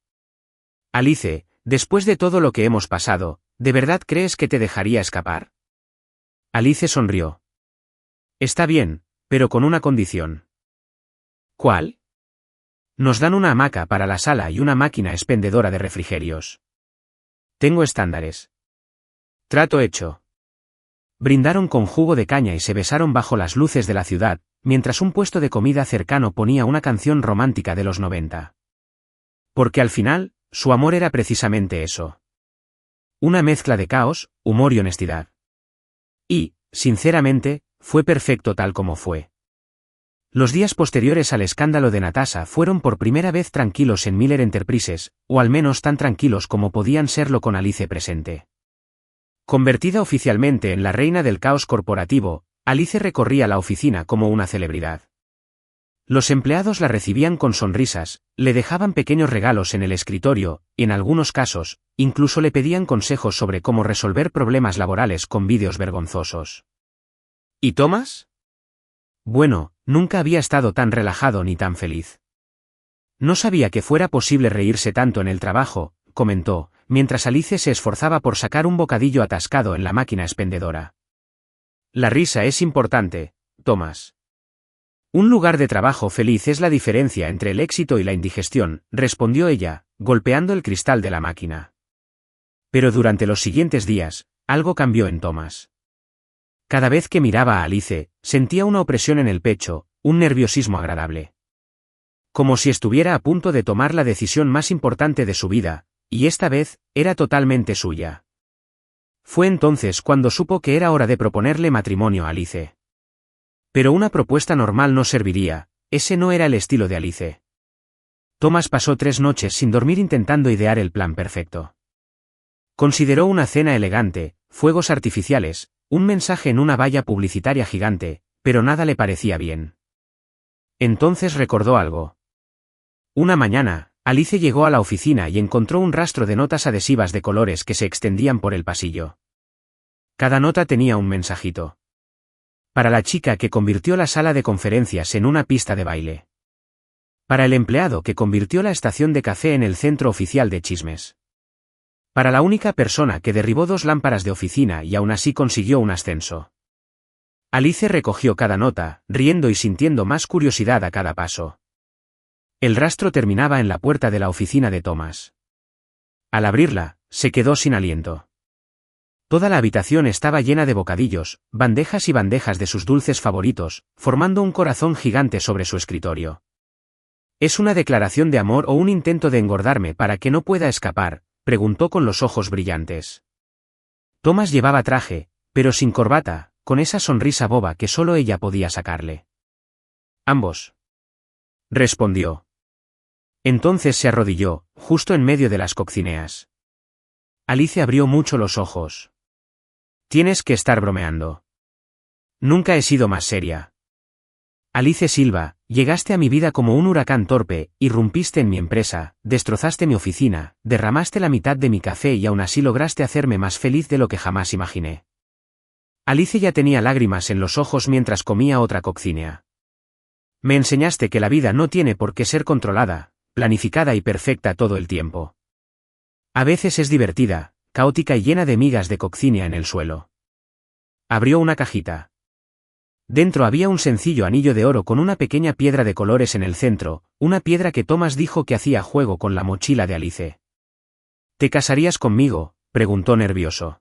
Alice, después de todo lo que hemos pasado, ¿de verdad crees que te dejaría escapar? Alice sonrió. Está bien, pero con una condición. ¿Cuál? Nos dan una hamaca para la sala y una máquina expendedora de refrigerios. Tengo estándares. Trato hecho. Brindaron con jugo de caña y se besaron bajo las luces de la ciudad, mientras un puesto de comida cercano ponía una canción romántica de los 90. Porque al final, su amor era precisamente eso. Una mezcla de caos, humor y honestidad. Y, sinceramente, fue perfecto tal como fue. Los días posteriores al escándalo de Natasha fueron por primera vez tranquilos en Miller Enterprises, o al menos tan tranquilos como podían serlo con Alice presente. Convertida oficialmente en la reina del caos corporativo, Alice recorría la oficina como una celebridad. Los empleados la recibían con sonrisas, le dejaban pequeños regalos en el escritorio, y en algunos casos, incluso le pedían consejos sobre cómo resolver problemas laborales con vídeos vergonzosos. ¿Y Thomas? Bueno, nunca había estado tan relajado ni tan feliz. No sabía que fuera posible reírse tanto en el trabajo, comentó, mientras Alice se esforzaba por sacar un bocadillo atascado en la máquina expendedora. La risa es importante, Thomas. Un lugar de trabajo feliz es la diferencia entre el éxito y la indigestión, respondió ella, golpeando el cristal de la máquina. Pero durante los siguientes días, algo cambió en Thomas. Cada vez que miraba a Alice, sentía una opresión en el pecho, un nerviosismo agradable. Como si estuviera a punto de tomar la decisión más importante de su vida, y esta vez, era totalmente suya. Fue entonces cuando supo que era hora de proponerle matrimonio a Alice. Pero una propuesta normal no serviría, ese no era el estilo de Alice. Thomas pasó 3 noches sin dormir intentando idear el plan perfecto. Consideró una cena elegante, fuegos artificiales, un mensaje en una valla publicitaria gigante, pero nada le parecía bien. Entonces recordó algo. Una mañana, Alice llegó a la oficina y encontró un rastro de notas adhesivas de colores que se extendían por el pasillo. Cada nota tenía un mensajito. Para la chica que convirtió la sala de conferencias en una pista de baile. Para el empleado que convirtió la estación de café en el centro oficial de chismes. Para la única persona que derribó 2 lámparas de oficina y aún así consiguió un ascenso. Alice recogió cada nota, riendo y sintiendo más curiosidad a cada paso. El rastro terminaba en la puerta de la oficina de Thomas. Al abrirla, se quedó sin aliento. Toda la habitación estaba llena de bocadillos, bandejas y bandejas de sus dulces favoritos, formando un corazón gigante sobre su escritorio. ¿Es una declaración de amor o un intento de engordarme para que no pueda escapar?, preguntó con los ojos brillantes. Thomas llevaba traje, pero sin corbata, con esa sonrisa boba que solo ella podía sacarle. Ambos. Respondió. Entonces se arrodilló, justo en medio de las cocineas. Alice abrió mucho los ojos. Tienes que estar bromeando. Nunca he sido más seria. Alice Silva, llegaste a mi vida como un huracán torpe, irrumpiste en mi empresa, destrozaste mi oficina, derramaste la mitad de mi café y aún así lograste hacerme más feliz de lo que jamás imaginé. Alice ya tenía lágrimas en los ojos mientras comía otra coccinea. Me enseñaste que la vida no tiene por qué ser controlada, planificada y perfecta todo el tiempo. A veces es divertida, caótica y llena de migas de coccinea en el suelo. Abrió una cajita. Dentro había un sencillo anillo de oro con una pequeña piedra de colores en el centro, una piedra que Thomas dijo que hacía juego con la mochila de Alice. ¿Te casarías conmigo?, preguntó nervioso.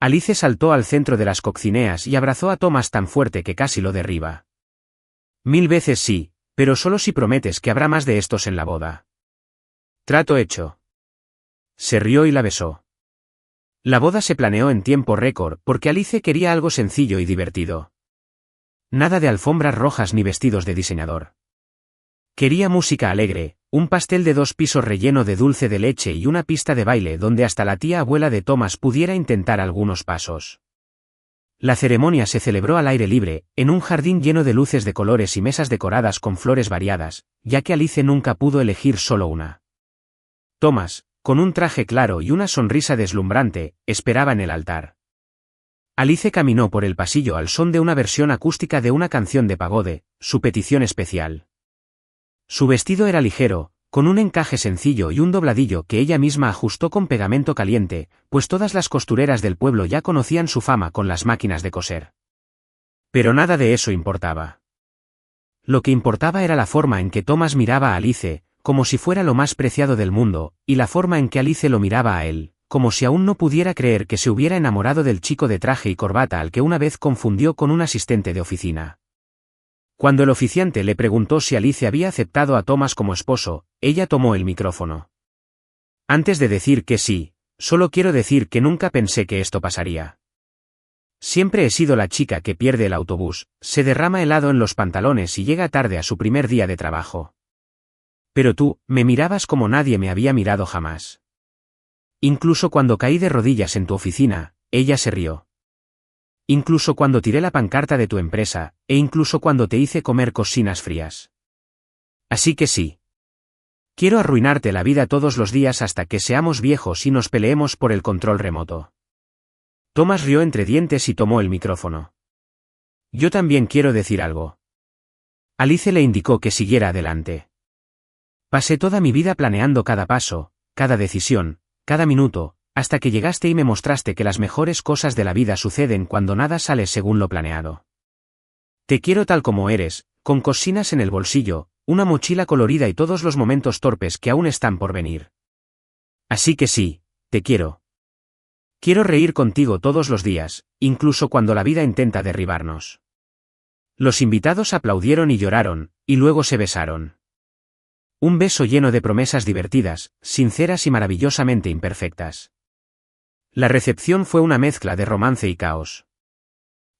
Alice saltó al centro de las cocineas y abrazó a Thomas tan fuerte que casi lo derriba. 1000 veces sí, pero solo si prometes que habrá más de estos en la boda. Trato hecho. Se rió y la besó. La boda se planeó en tiempo récord porque Alice quería algo sencillo y divertido. Nada de alfombras rojas ni vestidos de diseñador. Quería música alegre, un pastel de 2 pisos relleno de dulce de leche y una pista de baile donde hasta la tía abuela de Thomas pudiera intentar algunos pasos. La ceremonia se celebró al aire libre, en un jardín lleno de luces de colores y mesas decoradas con flores variadas, ya que Alice nunca pudo elegir solo una. Thomas, con un traje claro y una sonrisa deslumbrante, esperaba en el altar. Alice caminó por el pasillo al son de una versión acústica de una canción de pagode, su petición especial. Su vestido era ligero, con un encaje sencillo y un dobladillo que ella misma ajustó con pegamento caliente, pues todas las costureras del pueblo ya conocían su fama con las máquinas de coser. Pero nada de eso importaba. Lo que importaba era la forma en que Thomas miraba a Alice, como si fuera lo más preciado del mundo, y la forma en que Alice lo miraba a él, como si aún no pudiera creer que se hubiera enamorado del chico de traje y corbata al que una vez confundió con un asistente de oficina. Cuando el oficiante le preguntó si Alice había aceptado a Thomas como esposo, ella tomó el micrófono. Antes de decir que sí, solo quiero decir que nunca pensé que esto pasaría. Siempre he sido la chica que pierde el autobús, se derrama helado en los pantalones y llega tarde a su primer día de trabajo. Pero tú, me mirabas como nadie me había mirado jamás. Incluso cuando caí de rodillas en tu oficina, ella se rió. Incluso cuando tiré la pancarta de tu empresa, e incluso cuando te hice comer cocinas frías. Así que sí. Quiero arruinarte la vida todos los días hasta que seamos viejos y nos peleemos por el control remoto. Thomas rió entre dientes y tomó el micrófono. Yo también quiero decir algo. Alice le indicó que siguiera adelante. Pasé toda mi vida planeando cada paso, cada decisión, cada minuto, hasta que llegaste y me mostraste que las mejores cosas de la vida suceden cuando nada sale según lo planeado. Te quiero tal como eres, con cosinas en el bolsillo, una mochila colorida y todos los momentos torpes que aún están por venir. Así que sí, te quiero. Quiero reír contigo todos los días, incluso cuando la vida intenta derribarnos. Los invitados aplaudieron y lloraron, y luego se besaron. Un beso lleno de promesas divertidas, sinceras y maravillosamente imperfectas. La recepción fue una mezcla de romance y caos.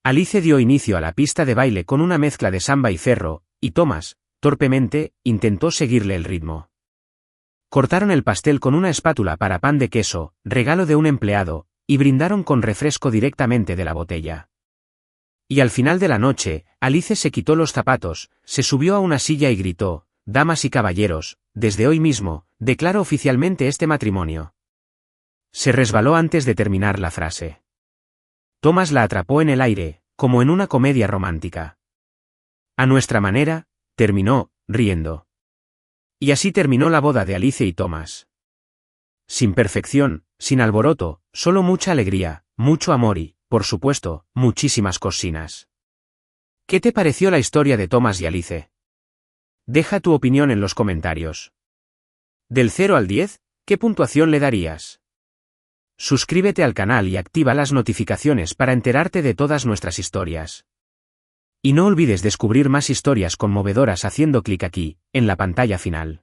Alice dio inicio a la pista de baile con una mezcla de samba y ferro, y Thomas, torpemente, intentó seguirle el ritmo. Cortaron el pastel con una espátula para pan de queso, regalo de un empleado, y brindaron con refresco directamente de la botella. Y al final de la noche, Alice se quitó los zapatos, se subió a una silla y gritó: «Damas y caballeros, desde hoy mismo, declaro oficialmente este matrimonio». Se resbaló antes de terminar la frase. Thomas la atrapó en el aire, como en una comedia romántica. «A nuestra manera», terminó, riendo. Y así terminó la boda de Alice y Thomas. Sin perfección, sin alboroto, solo mucha alegría, mucho amor y, por supuesto, muchísimas cocinas. ¿Qué te pareció la historia de Thomas y Alice? Deja tu opinión en los comentarios. Del 0 al 10, ¿qué puntuación le darías? Suscríbete al canal y activa las notificaciones para enterarte de todas nuestras historias. Y no olvides descubrir más historias conmovedoras haciendo clic aquí, en la pantalla final.